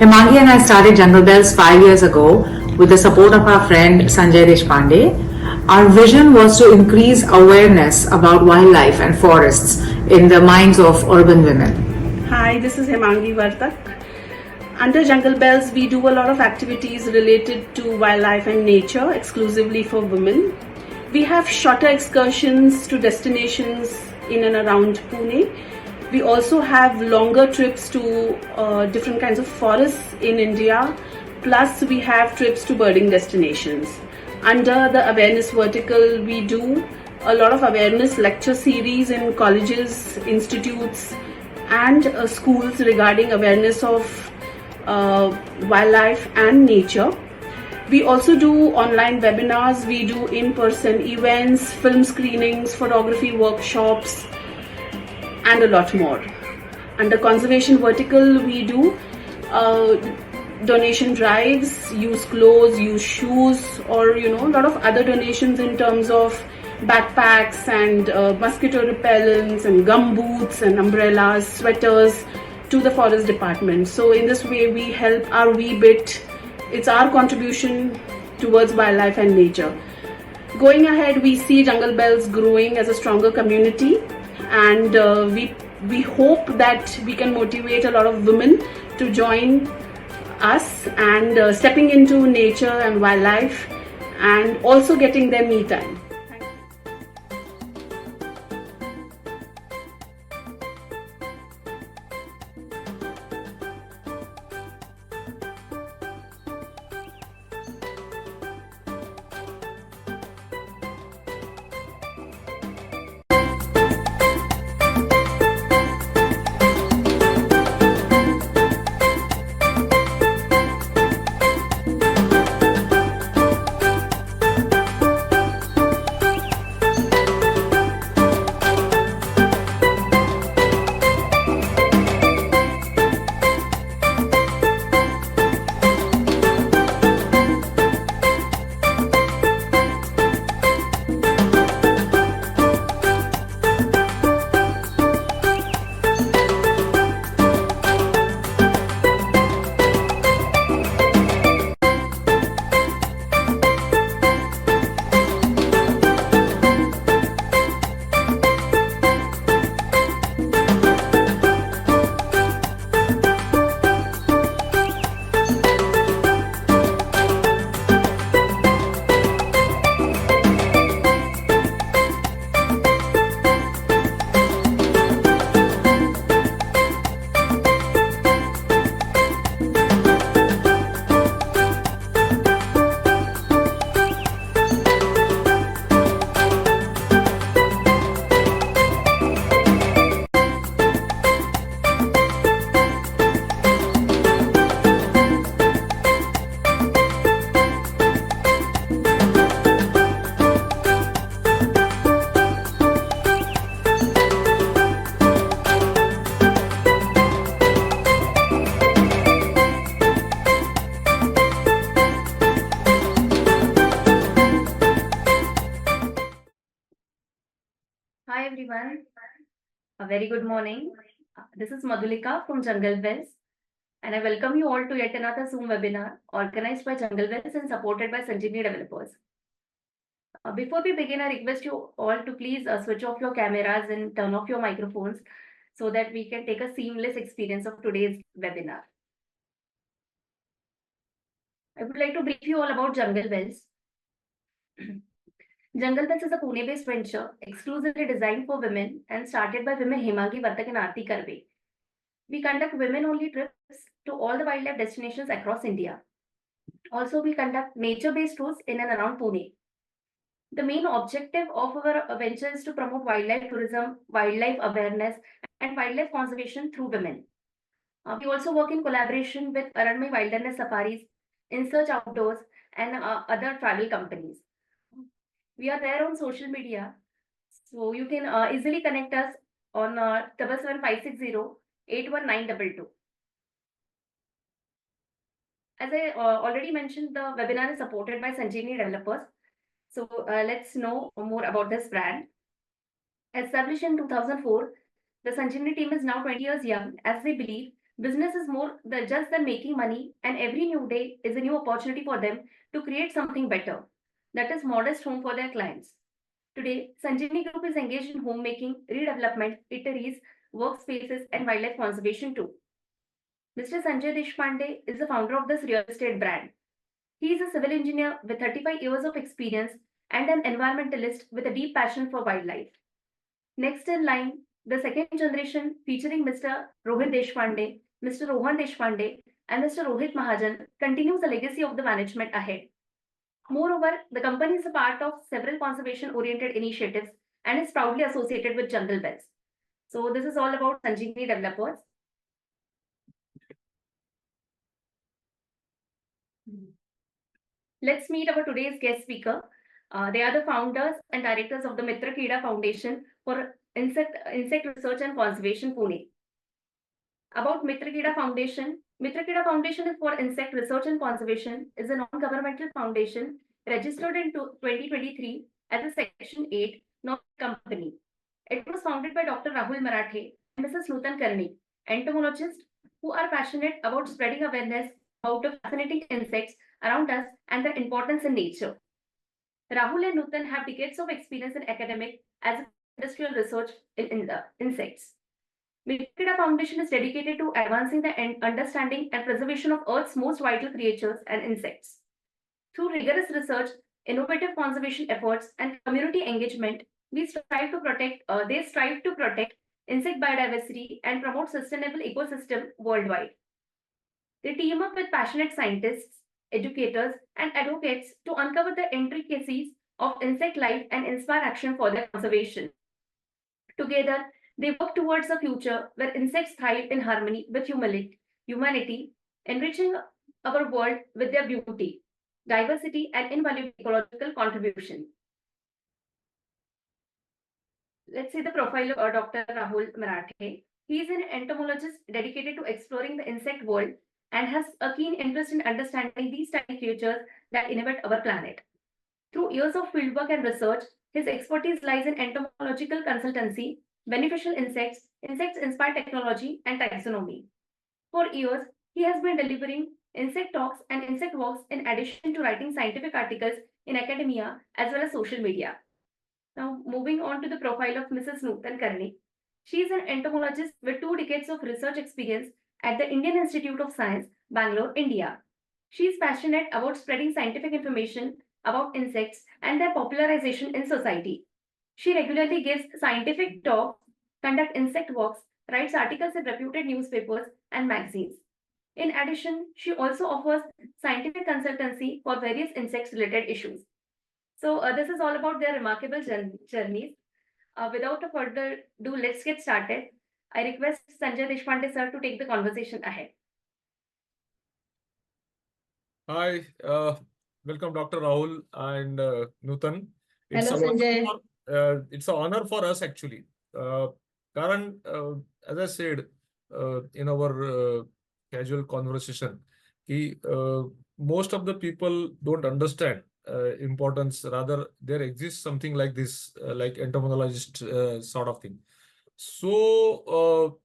Himangi and I started Jungle Bells 5 years ago with the support of our friend Sanjay Deshpande. Our vision was to increase awareness about wildlife and forests in the minds of urban women. Hi, this is Himangi Vartak. Under Jungle Bells, we do a lot of activities related to wildlife and nature exclusively for women. We have shorter excursions to destinations in and around Pune. We also have longer trips to different kinds of forests in India. Plus, we have trips to birding destinations. Under the awareness vertical, we do a lot of awareness lecture series in colleges, institutes, and schools regarding awareness of wildlife and nature. We also do online webinars, we do in-person events, film screenings, photography workshops, and a lot more. Under conservation vertical, we do donation drives, use clothes, use shoes, or a lot of other donations in terms of backpacks and mosquito repellents and gum boots and umbrellas, sweaters to the forest department. So in this way we help our wee bit. It's our contribution towards wildlife and nature. Going ahead, we see Jungle Bells growing as a stronger community, and we hope that we can motivate a lot of women to join us and stepping into nature and wildlife and also getting their me time. Hi everyone, a very good morning. This is Madhulika from Jungle Bells, and I welcome you all to yet another Zoom webinar organized by Jungle Bells and supported by Sanjeevani Developers. Before we begin, I request you all to please switch off your cameras and turn off your microphones so that we can take a seamless experience of today's webinar. I would like to brief you all about Jungle Bells. Jungle Bells is a Pune-based venture exclusively designed for women and started by women Himangi Vartak and Aarti Karve. We conduct women-only trips to all the wildlife destinations across India. Also, we conduct nature-based tours in and around Pune. The main objective of our venture is to promote wildlife tourism, wildlife awareness, and wildlife conservation through women. We also work in collaboration with Aranmay Wilderness Safaris, InSearch Outdoors, and other travel companies. We are there on social media, so you can easily connect us on 77560 As I already mentioned, the webinar is supported by Sanjeevani Developers. So let's know more about this brand. Established in 2004, the Sanjeevani team is now 20 years young, as they believe Business is more than just than making money, and every new day is a new opportunity for them to create something better. That is modest home for their clients. Today, Sanjeevani Group is engaged in homemaking, redevelopment, eateries, workspaces, and wildlife conservation too. Mr. Sanjay Deshpande is the founder of this real estate brand. He is a civil engineer with 35 years of experience and an environmentalist with a deep passion for wildlife. Next in line, the second generation featuring Mr. Rohit Deshpande, Mr. Rohan Deshpande, and Mr. Rohit Mahajan continues the legacy of the management ahead. Moreover, the company is a part of several conservation-oriented initiatives and is proudly associated with Jungle Bells. So this is all about Sanjeevani Developers. Let's meet our today's guest speaker. They are the founders and directors of the Mitra Kida Foundation for Insect Research and Conservation, Pune. About Mitra Kida Foundation. Mitra Kida Foundation is for Insect Research and Conservation is a non-governmental foundation registered in 2023 as a Section 8 non-company. It was founded by Dr. Rahul Marathe and Mrs. Nutan Karni, entomologists who are passionate about spreading awareness about the fascinating insects around us and their importance in nature. Rahul and Nutan have decades of experience in academic as well as industrial research in the insects. Mitra Kida Foundation is dedicated to advancing the understanding and preservation of Earth's most vital creatures and insects. Through rigorous research, innovative conservation efforts, and community engagement, they strive to protect insect biodiversity and promote sustainable ecosystem worldwide. They team up with passionate scientists, educators, and advocates to uncover the intricacies of insect life and inspire action for their conservation. Together, they work towards a future where insects thrive in harmony with humanity, enriching our world with their beauty, diversity, and invaluable ecological contribution. Let's see the profile of Dr. Rahul Marathe. He is an entomologist dedicated to exploring the insect world and has a keen interest in understanding these tiny creatures that inhabit our planet. Through years of fieldwork and research, his expertise lies in entomological consultancy, beneficial insects, insect-inspired technology, and taxonomy. For years, he has been delivering insect talks and insect walks in addition to writing scientific articles in academia as well as social media. Now, moving on to the profile of Mrs. Nutan Karni. She is an entomologist with 2 decades of research experience at the Indian Institute of Science, Bangalore, India. She is passionate about spreading scientific information about insects and their popularization in society. She regularly gives scientific talks, conducts insect walks, writes articles in reputed newspapers and magazines. In addition, she also offers scientific consultancy for various insects-related issues. So this is all about their remarkable journeys. Without a further ado, let's get started. I request Sanjay Deshpande sir to take the conversation ahead. Hi, welcome Dr. Rahul and Nutan. Hello, Sanjay. It's an honor for us actually. Karan, as I said in our casual conversation, most of the people don't understand importance. Rather, there exists something like this, like entomologist sort of thing. So,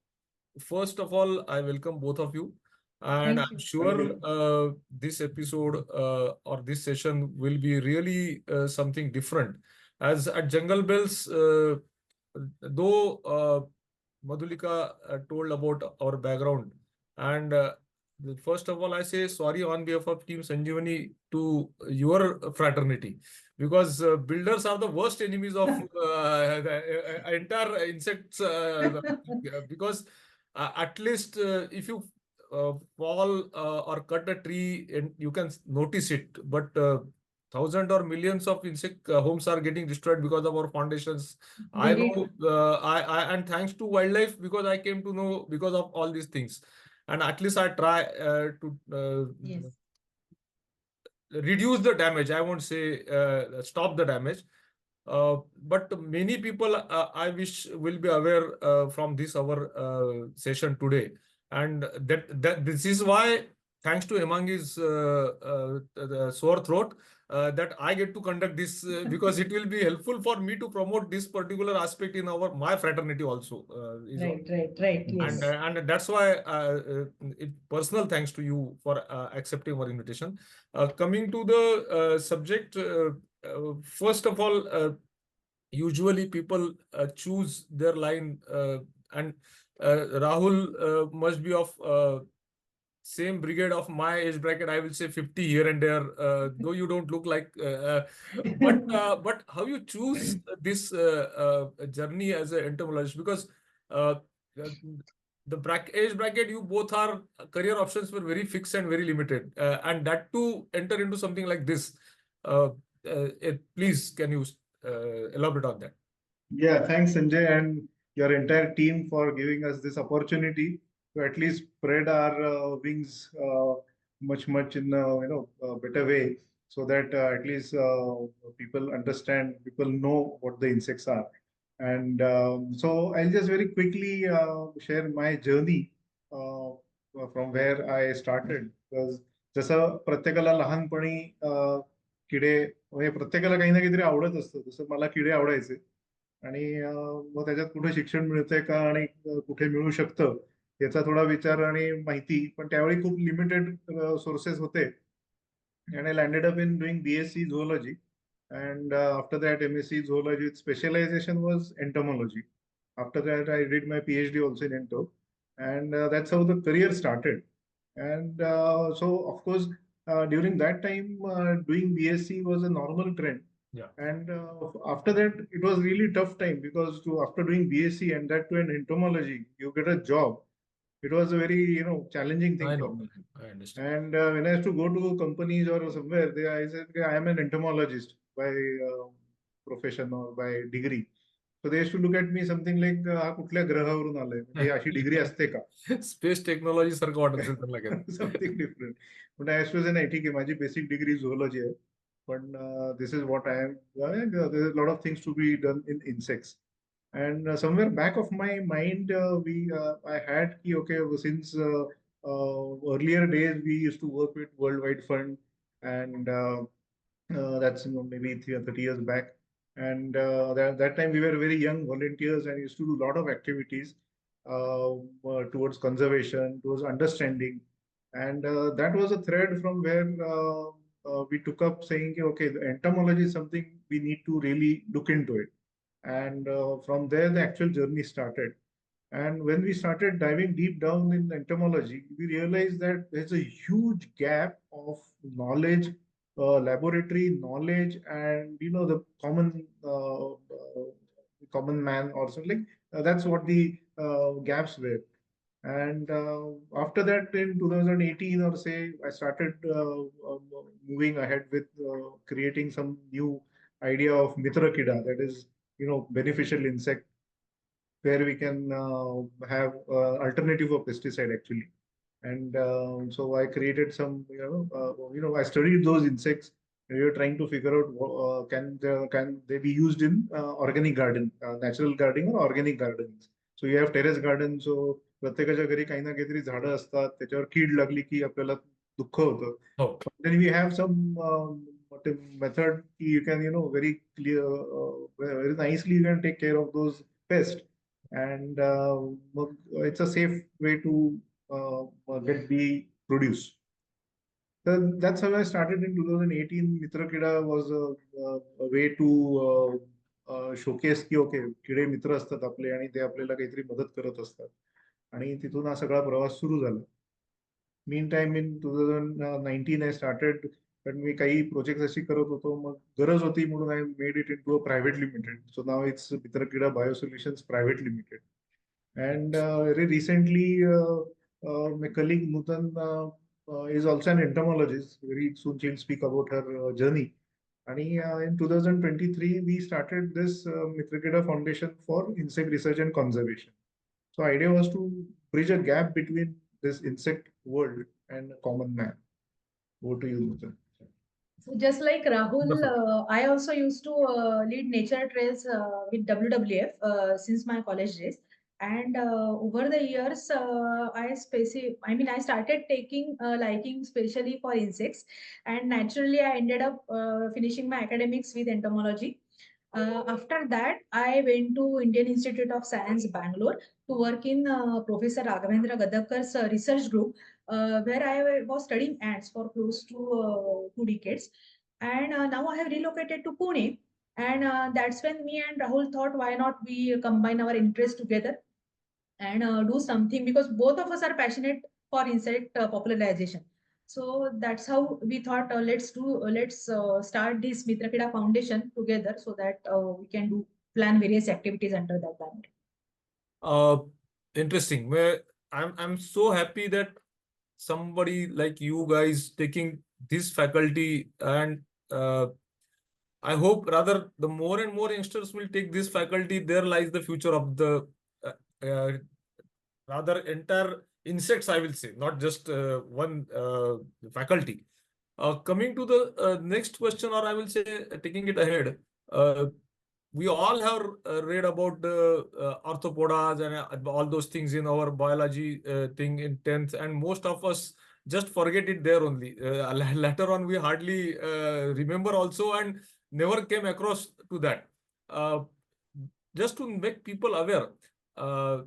first of all, I welcome both of you. And Thank I'm you. sure this episode or this session will be really something different. As at Jungle Bells, though Madhulika told about our background, and first of all, I say sorry on behalf of Team Sanjeevani to your fraternity, because builders are the worst enemies of the entire insects. Because at least if you fall or cut a tree and you can notice it, but thousands or millions of insect homes are getting destroyed because of our foundations. I know, and thanks to wildlife, because I came to know because of all these things, and at least I try to Yes. reduce the damage. I won't say stop the damage. But many people, I wish, will be aware from this our session today, and that this is why, thanks to Hemangi's sore throat, that I get to conduct this because it will be helpful for me to promote this particular aspect in my fraternity also. Right. Yes. And that's why personal thanks to you for accepting our invitation. Coming to the subject, first of all, usually people choose their line, and Rahul must be of same brigade of my age bracket. I will say 50 here and there, though you don't look like. But how you choose this journey as an entomologist? Because uh, the age bracket, you both are career options were very fixed and very limited, and that to enter into something like this. Please, can you elaborate on that? Yeah, thanks, Sanjay, and your entire team for giving us this opportunity to at least spread our wings much in a better way, so that at least people understand, people know what the insects are. And so I'll just very quickly share my journey from where I started. Because जसं प्रत्येकाला लहानपणी किडे म्हणजे प्रत्येकाला काही ना काहीतरी आवडत असतं, जसं मला किडे आवडायचे. आणि मग त्याच्यात कुठे शिक्षण मिळतंय का आणि कुठे मिळू शकतं याचा थोडा विचार आणि माहिती, पण त्यावेळी खूप लिमिटेड सोर्सेस होते. And I landed up in doing BSc zoology, and after that MSc zoology with specialization was entomology. After that I did my PhD also in ento, and that's how the career started. And so of course during that time doing BSc was a normal trend. Yeah. And after that, it was really tough time, because after doing BSc and that to an entomology, you get a job. It was a very challenging thing I for know, me. I understand. And when I used to go to companies or somewhere, I said, "Okay, I am an entomologist by profession or by degree." So they used to look at me something like, "हा कुठल्या ग्रहावरून आलाय? म्हणजे अशी degree असते का?" Space technology सारखं वाटत असेल त्यांना काही. Something different. But I used to say, "नाही, ठीक आहे, माझी बेसिक डिग्री झुओलॉजी आहे. But this is what I am. There's a lot of things to be done in insects." And somewhere back of my mind, I had okay, since earlier days we used to work with World Wide Fund, and that's maybe 30 years back. And that time we were very young volunteers and used to do a lot of activities towards conservation, towards understanding. And that was a thread from where we took up saying, okay, the entomology is something we need to really look into it. And from there, the actual journey started. And when we started diving deep down in entomology, we realized that there's a huge gap of knowledge, laboratory knowledge, and the common man or something. That's what the gaps were. And after that, in 2018 or say, I started moving ahead with creating some new idea of Mitra Kida, that is, beneficial insect, where we can have alternative of pesticide actually. And so I created some, I studied those insects. And we were trying to figure out can they be used in organic garden, natural gardening or organic gardens. So you have terrace garden. So प्रत्येकाच्या घरी काही ना काहीतरी झाडं असतात, त्याच्यावर कीड लागली की आपल्याला दुःख होतं. Then we have some method you can very clear, very nicely you can take care of those pests, and it's a safe way to get bee produce. So that's how I started in 2018. Mitra Kida was a way to showcase की okay किडे मित्र असतात आपले आणि ते आपल्याला काहीतरी मदत करत असतात, आणि तिथून हा सगळा प्रवास सुरू झाला. Meantime, in 2019 I started, पण मी काही प्रोजेक्ट अशी करत होतो, मग गरज होती म्हणून I made it into a private limited. So now it's Mitra Kida Biosolutions Private Limited. And very recently, my colleague Nutan is also an entomologist. Very soon she'll speak about her journey. And in 2023, we started this Mitra Kida Foundation for Insect Research and Conservation. So idea was to bridge a gap between this insect world and common man. Over to you, Nutan. So just like Rahul, I also used to lead nature trails with WWF since my college days. And over the years, I started taking liking especially for insects, and naturally I ended up finishing my academics with entomology. After that, I went to Indian Institute of Science, Bangalore, to work in Professor Raghavendra Gadavkar's research group, where I was studying ants for close to 2 decades. And now I have relocated to Pune, and that's when me and Rahul thought, why not we combine our interests together and do something, because both of us are passionate for insect popularization. So that's how we thought, let's start this Mitrakida Foundation together, so that we can plan various activities under that banner. Uh, Interesting. I'm so happy that somebody like you guys taking this faculty, and I hope rather the more and more youngsters will take this faculty. There lies the future of the uh, uh, rather entire insects, I will say, not just one faculty. Coming to the next question, or I will say, taking it ahead, we all have read about the arthropodas and all those things in our biology thing in 10th, and most of us just forget it there only. Later on, we hardly remember also, and never came across to that. Just to make people aware, uh,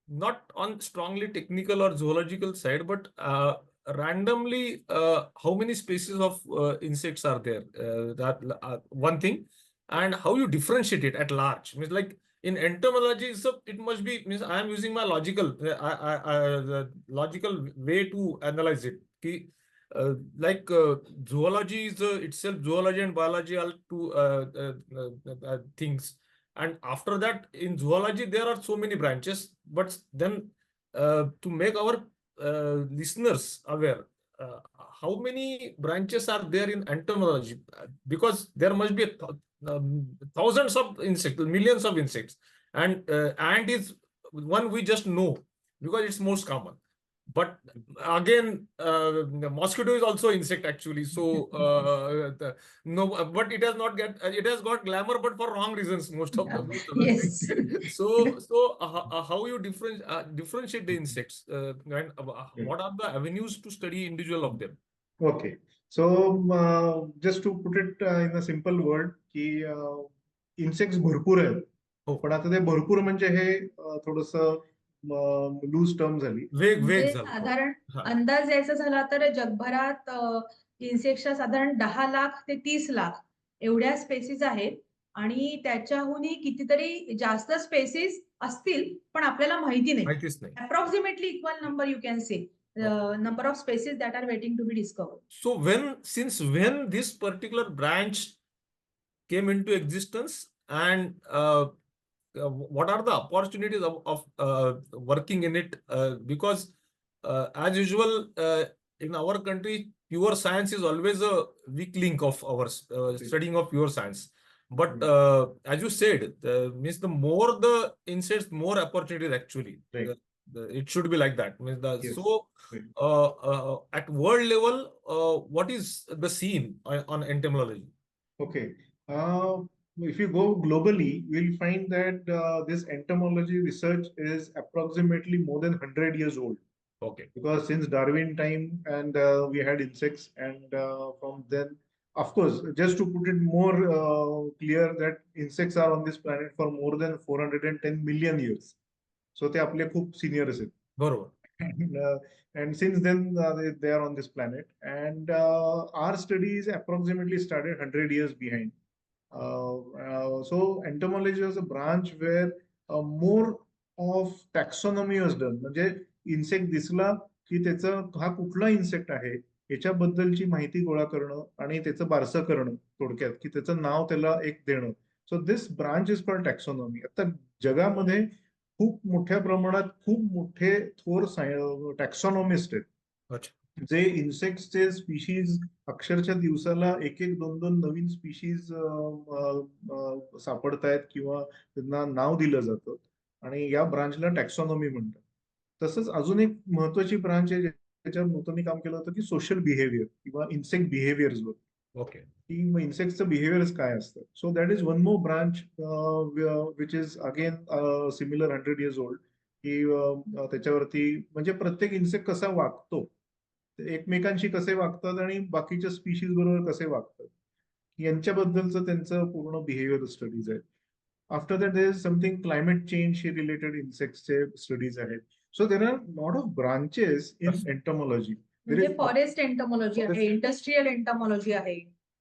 not on strongly technical or zoological side, but randomly, how many species of insects are there? That one thing, and how you differentiate it at large. Means like in entomology, so it must be, means I am using my logical, the logical way to analyze it. Like zoology is itself, zoology and biology are two things. And after that, in zoology, there are so many branches. But then, to make our listeners aware, how many branches are there in entomology? Because there must be thousands of insects, millions of insects, and ant is one we just know because it's most common. But again, the mosquito is also insect actually. So no, but it has not get it has got glamour, but for wrong reasons. Most of the Yes. things. How you differentiate the insects, and what are the avenues to study individual of them? Okay. So just to put it in a simple word, की insects भरपूर आहेत. हो. पण आता ते भरपूर म्हणजे हे थोडस लूज टर्म झाली. वेग म्हणजे झाला. साधारण हा. अंदाज द्यायचा झाला तर जगभरात इन्सेक्टच्या साधारण 10 लाख ते 30 लाख एवढ्या स्पेसीज आहेत, आणि त्याच्याहूनही कितीतरी जास्त स्पेसीज असतील पण आपल्याला माहिती नाही. माहितीच नाही. Approximately equal number you can say number of species that are waiting to be discovered. So since when this particular branch came into existence, and what are the opportunities of working in it? Because as usual, in our country, pure science is always a weak link of our studying of pure science. But as you said, means the more the insects, more opportunities actually. Right. It should be like that. Means Yes. So at world level, what is the scene on entomology? Okay. If you go globally, we'll find that this entomology research is approximately more than 100 years old. Okay. Because since Darwin time, and we had insects, and from then, of course, just to put it more clear, that insects are on this planet for more than 410 million years. So they आपले खूप seniors आहेत. बरोबर. And since then they are on this planet, and our studies approximately started 100 years behind. So entomology was a branch where more of taxonomy was done. म्हणजे insect दिसला की त्याचं हा कुठला इन्सेक्ट आहे याच्याबद्दलची माहिती गोळा करणं आणि त्याचं बारसं करणं, थोडक्यात की त्याचं नाव त्याला एक देणं. So this branch is called taxonomy. आता जगामध्ये खूप मोठ्या प्रमाणात खूप मोठे थोर टॅक्सॉनॉमिस्ट आहेत. अच्छा. जे इन्सेक्टचे स्पीशीज अक्षरशः दिवसाला एक दोन नवीन स्पीशीज सापडतायत किंवा त्यांना नाव दिलं जातं, आणि या ब्रांचला टॅक्सॉनॉमी म्हणतात. तसंच अजून एक महत्वाची ब्रांच आहे ज्याच्यावर नूतनी काम केलं होतं, की सोशल बिहेवियर किंवा इन्सेक्ट बिहेवियर्सवर. ओके. की इन्सेक्टचं बिहेवियर्स काय असतं. So that is one more branch which is again similar 100 years old. की त्याच्यावरती म्हणजे प्रत्येक इन्सेक्ट कसा वागतो, एकमेकांशी कसे वागतात आणि बाकीच्या स्पीशीज बरोबर कसे वागतात, यांच्याबद्दलचं त्यांचं पूर्ण बिहेवियर स्टडीज आहेत. After that there is something climate change related इन्सेक्टचे स्टडीज आहेत. So there are lot of branches in entomology. म्हणजे फॉरेस्ट एंटोमॉलॉजी आहे, इंडस्ट्रियल एंटोमॉलॉजी आहे,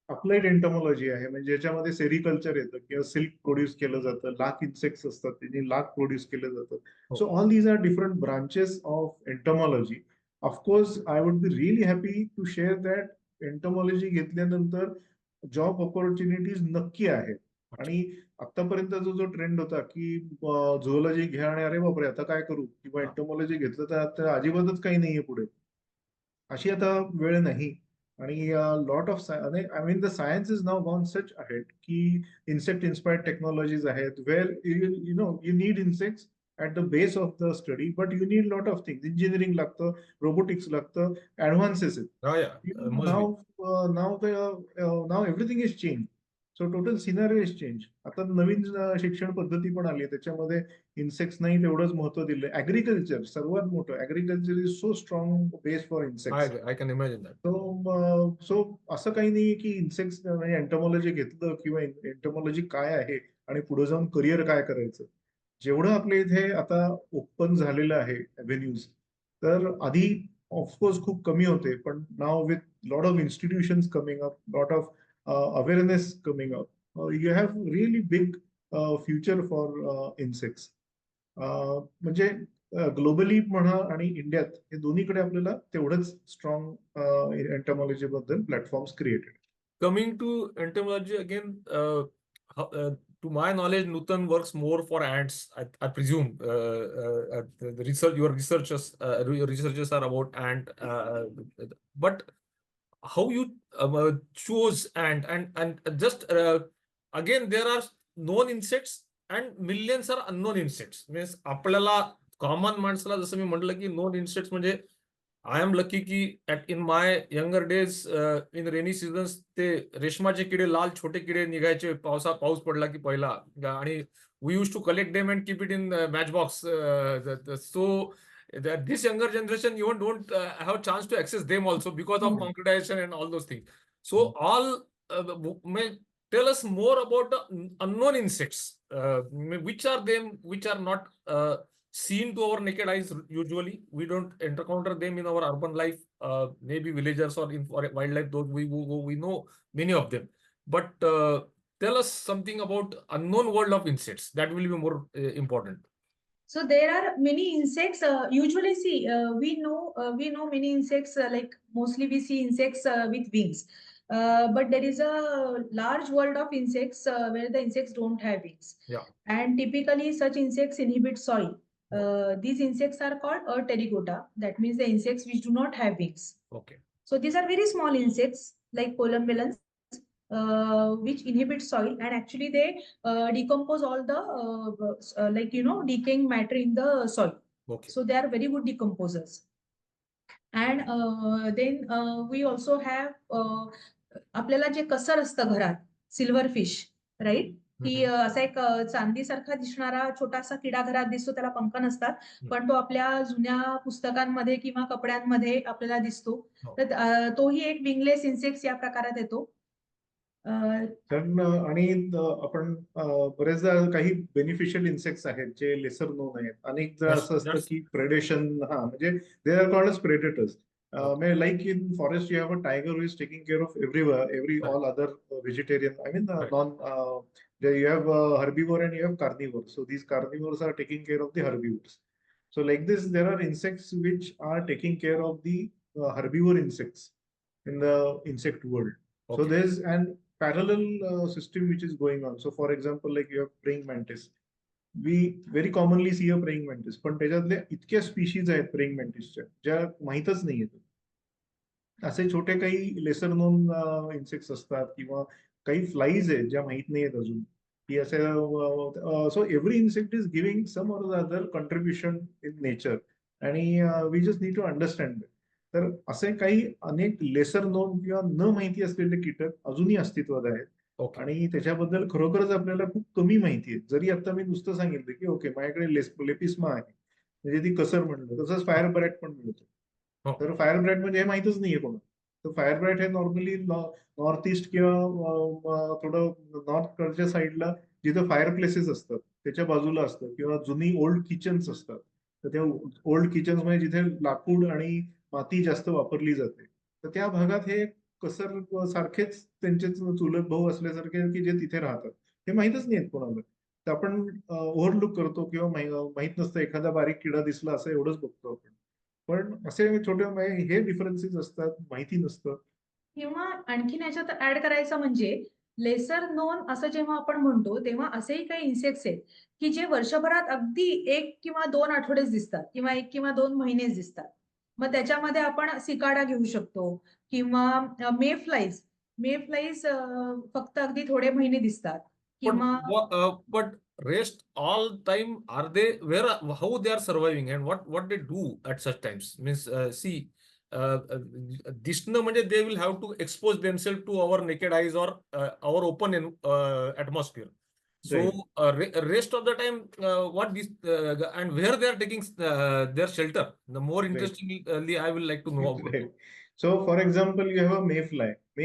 अप्लाइड एंटोमॉलॉजी आहे, म्हणजे ज्याच्यामध्ये सेरिकल्चर येतं किंवा सिल्क प्रोड्यूस केलं जातं, लाख इन्सेक्ट्स असतात त्यांनी लाख प्रोड्यूस केलं जातं. So all these are different branches of entomology. Of course I would be really happy to share that entomology घेतल्यानंतर जॉब ऑपॉर्च्युनिटीज नक्की आहेत. आणि आतापर्यंत जो ट्रेंड होता की झुओलॉजी घ्या आणि अरे बापरे आता काय करू, किंवा एंटोमॉलॉजी घेतलं तर आता अजिबातच काही नाहीये पुढे, अशी आता वेळ नाही. आणि lot of I mean the science is now gone such ahead की इन्सेक्ट इन्स्पायर्ड टेक्नॉलॉजीज आहेत, where you need insects at the base of the study, but you need lot of things. Engineering लागतं, robotics लागतं, advances it. must Now, be. now everything is changed. So total scenario is changed. आता नवीन शिक्षण पद्धती पण आली आहे, त्याच्यामध्ये insects नाही तेवढंच महत्व दिलंय. ऍग्रिकल्चर सर्वात मोठं, agriculture is so strong base for insects. I can imagine that. सो असं काही नाही की इन्सेक्ट्स म्हणजे एंटोमॉलॉजी घेतलं किंवा एंटोमॉलॉजी काय आहे आणि पुढे जाऊन करिअर काय करायचं, जेवढं आपल्या इथे आता ओपन झालेलं आहे एव्हेन्यूज, तर आधी ऑफकोर्स खूप कमी होते, पण now with lot of institutions coming up, lot of awareness coming up, you have really big future for insects. म्हणजे ग्लोबली म्हणा आणि इंडियात हे दोन्हीकडे आपल्याला तेवढंच स्ट्रॉंग एंटोमॉलॉजी बद्दल platforms created. Coming to entomology again, to my knowledge, Nutan works more for ants. I presume the research, your researchers are about ant. But how you chose ant, and just again there are known insects and millions are unknown insects. Means आपल्याला common माणसाला जसं मी म्हटलं की known insects म्हणजे I am lucky की in my younger days in rainy seasons ते रेशमाचे किडे, लाल छोटे किडे निघायचे पाऊस पडला की पहिला, आणि we use to collect them and keep it in match box. So this younger generation even don't have chance to access them also because of concretization and all those things. So all may tell us more about the unknown insects, which are them, which are not seen to our naked eyes. Usually we don't encounter them in our urban life, maybe villagers or in wildlife, those we know many of them, but tell us something about unknown world of insects. That will be more important. So there are many insects. Usually, see, we know many insects. Like mostly, we see insects with wings. But there is a large world of insects where the insects don't have wings. Yeah. And typically, such insects inhabit soil. These insects are called pterygota. That means the insects which do not have wings. Okay. So these are very small insects like columellans, which inhibit soil, and actually they decompose all the decaying matter in the soil. Okay. So they are very good decomposers. And then we also have आपल्याला जे कसर असतं घरात, silver fish, right, की असा एक चांदीसारखा दिसणारा छोटासा किडा घरात दिसतो, त्याला पंख नसतात, पण तो आपल्या जुन्या पुस्तकांमध्ये किंवा कपड्यांमध्ये आपल्याला दिसतो. तर तोही एक विंगलेस इन्सेक्ट्स या प्रकारात येतो. आणि आपण बरेचदा काही बेनिफिशियल इन्सेक्ट्स आहेत जे लेसर नोन आहेत. अनेकदा असं असतं की प्रेडेशन, म्हणजे they are called as predators. Like in forest, you have a tiger who is taking care of all other vegetarian. I mean, you have herbivore and you have carnivore. So these carnivores are taking care of the herbivores. So like this, there are insects which are taking care of the herbivore insects in the insect world. Okay. So there's an parallel system which is going on. So for example, like you have praying mantis. We very commonly see a praying mantis, पण त्याच्यातले इतक्या species आहेत praying मॅन्टिसच्या ज्या माहीतच नाही आहेत. असे छोटे काही लेसर नोन इन्सेक्ट्स असतात किंवा काही फ्लाईज आहेत ज्या माहीत नाही आहेत अजून की असे. So every insect is giving some or other contribution in nature, आणि we just need to understand. तर असे काही अनेक लेसर नोन किंवा न माहिती असलेले कीटक अजूनही अस्तित्वात आहेत. आणि त्याच्याबद्दल खरोखरच आपल्याला खूप कमी माहिती आहे. जरी आता मी नुसतं सांगितलं की ओके माझ्याकडे लेपिस्मा आहे, म्हणजे ती कसर म्हणलं. तसंच फायर ब्रॅट पण मिळतो. हो. तर फायर ब्रॅट म्हणजे हे माहितच नाहीये कोणाला. तर फायर ब्रॅट हे नॉर्मली नॉर्थ ईस्ट किंवा थोडं नॉर्थकडच्या साईडला जिथं फायर प्लेसेस असतात त्याच्या बाजूला असतं, किंवा जुनी ओल्ड किचन्स असतात. तर त्या ओल्ड किचन्स मध्ये जिथे लाकूड आणि माती जास्त वापरली जाते, तर त्या भागात हे कसर सारखेच त्यांचे चुलत भाऊ असल्यासारखे की जे तिथे राहतात. हे माहितच नाहीत कोणाला. तर आपण ओव्हरलुक करतो किंवा माहित नसतं, एखादा बारीक किडा दिसला असं एवढंच बघतो आपण. पण असे छोटे हे डिफरन्सेस असतात, माहिती नसतं. किंवा आणखीन याच्यात ऍड करायचं म्हणजे लेसर नोन असं जेव्हा आपण म्हणतो, तेव्हा असेही काही इन्सेक्ट्स आहेत की जे वर्षभरात अगदी 1 किंवा 2 आठवडेच दिसतात किंवा 1 किंवा 2 महिनेच दिसतात. मग त्याच्यामध्ये आपण सिकाडा घेऊ शकतो किंवा मे फ्लाईज फक्त अगदी थोडे महिने दिसतात किंवा But rest all time, are they where, how they are surviving and what they do at such times? Means see, दिसणं म्हणजे they will have to expose themselves to our naked eyes or our open atmosphere. So Right. rest of the time, what this and where they are taking their shelter. The more Right. interestingly, I will like to know about. Right. So for example you have a may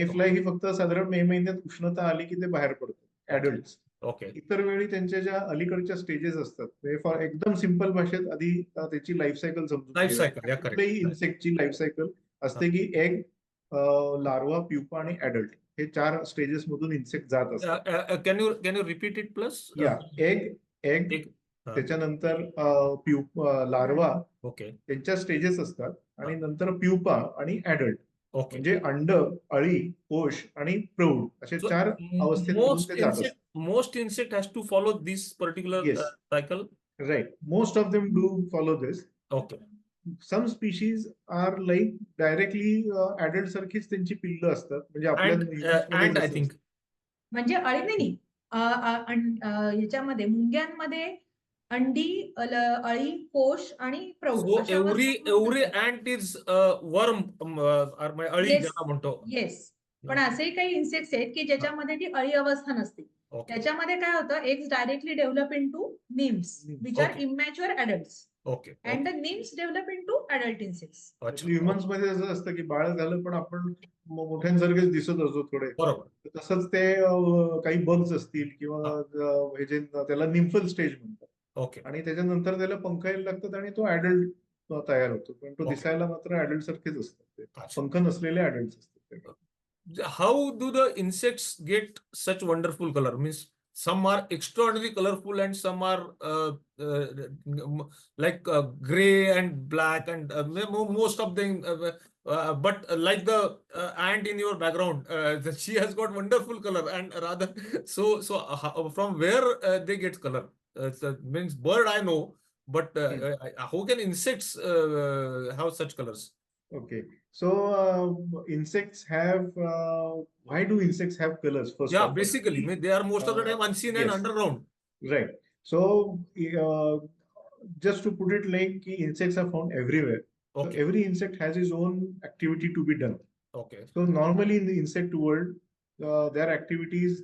fly ही फक्त साधारण मे महिन्यात उष्णता आली की ते बाहेर पडतात ऍडल्ट. Okay. इतर वेळी त्यांच्या ज्या अलीकडच्या स्टेजेस असतात, म्हणजे फॉर एकदम सिंपल भाषेत आधी त्याची लाईफ सायकल समजून Life घेऊया. cycle, yeah, correct. कुठल्याही इन्सेक्टची लाईफ सायकल असते की एग, लार्वा, प्युपा आणि ऍडल्ट हे 4 स्टेजेस मधून इन्सेक्ट जात असतात. Can you repeat it plus? या एग, Egg. त्याच्यानंतर लार्वा, Okay. त्यांच्या स्टेजेस असतात, आणि नंतर प्युपा आणि ऍडल्ट. Okay. म्हणजे अंड, अळी, कोश आणि प्रौढ असे So 4 अवस्थेमधून ते जात असतात. most insect has to follow this particular Yes. cycle. Right. Most of them do follow this. Okay. Some species are like directly adult सारखीच त्यांची पिल्लं असतात, म्हणजे आपल्या humans मध्ये And I जसं think असतं. म्हणजे अळी नाही, याच्यामध्ये मुंग्यांमध्ये अंडी, अळी, कोश आणि प्रौढ so अशा every अवस्था ant is worm, or अळी ज्याला म्हणतो. येस. पण असेही काही इन्सेक्ट्स आहेत की ज्याच्यामध्ये ती अळी अवस्था नसते. Okay. त्याच्यामध्ये काय होतं, eggs directly develop into nymphs which are Okay. Immature adults Okay. And the nymphs develop into adult insects. अच्छा. ह्युमन्स मध्ये असं असतं की बाळ झालं पण आपण मोठ्यांसारखेच दिसत असतो थोडे. बरोबर. तर तसंच ते काही बग्स असतील किंवा हे जे त्याला निम्फल स्टेज म्हणतात, ओके. आणि त्याच्यानंतर त्याला पंख यायला लागतात आणि तो ऍडल्ट तयार होतो, पण तो Okay. दिसायला मात्र ऍडल्ट सारखेच असतात. ते अच्छा. पंख नसलेले ऍडल्ट असतात ते. How do the insects get such wonderful color? Means some are extraordinarily colorful and some are like gray and black and most of them. But like the ant in your background, she has got wonderful color and rather from where they get color? So means bird I know, but how can insects have such colors? Okay, so insects have why do insects have colors first Yeah, of all? basically, I mean, they are most of the time unseen and Yes. underground. Right. So just to put it like insects are found everywhere. So Okay. every insect has its own activity to be done. Okay. So normally in the insect world, their activities,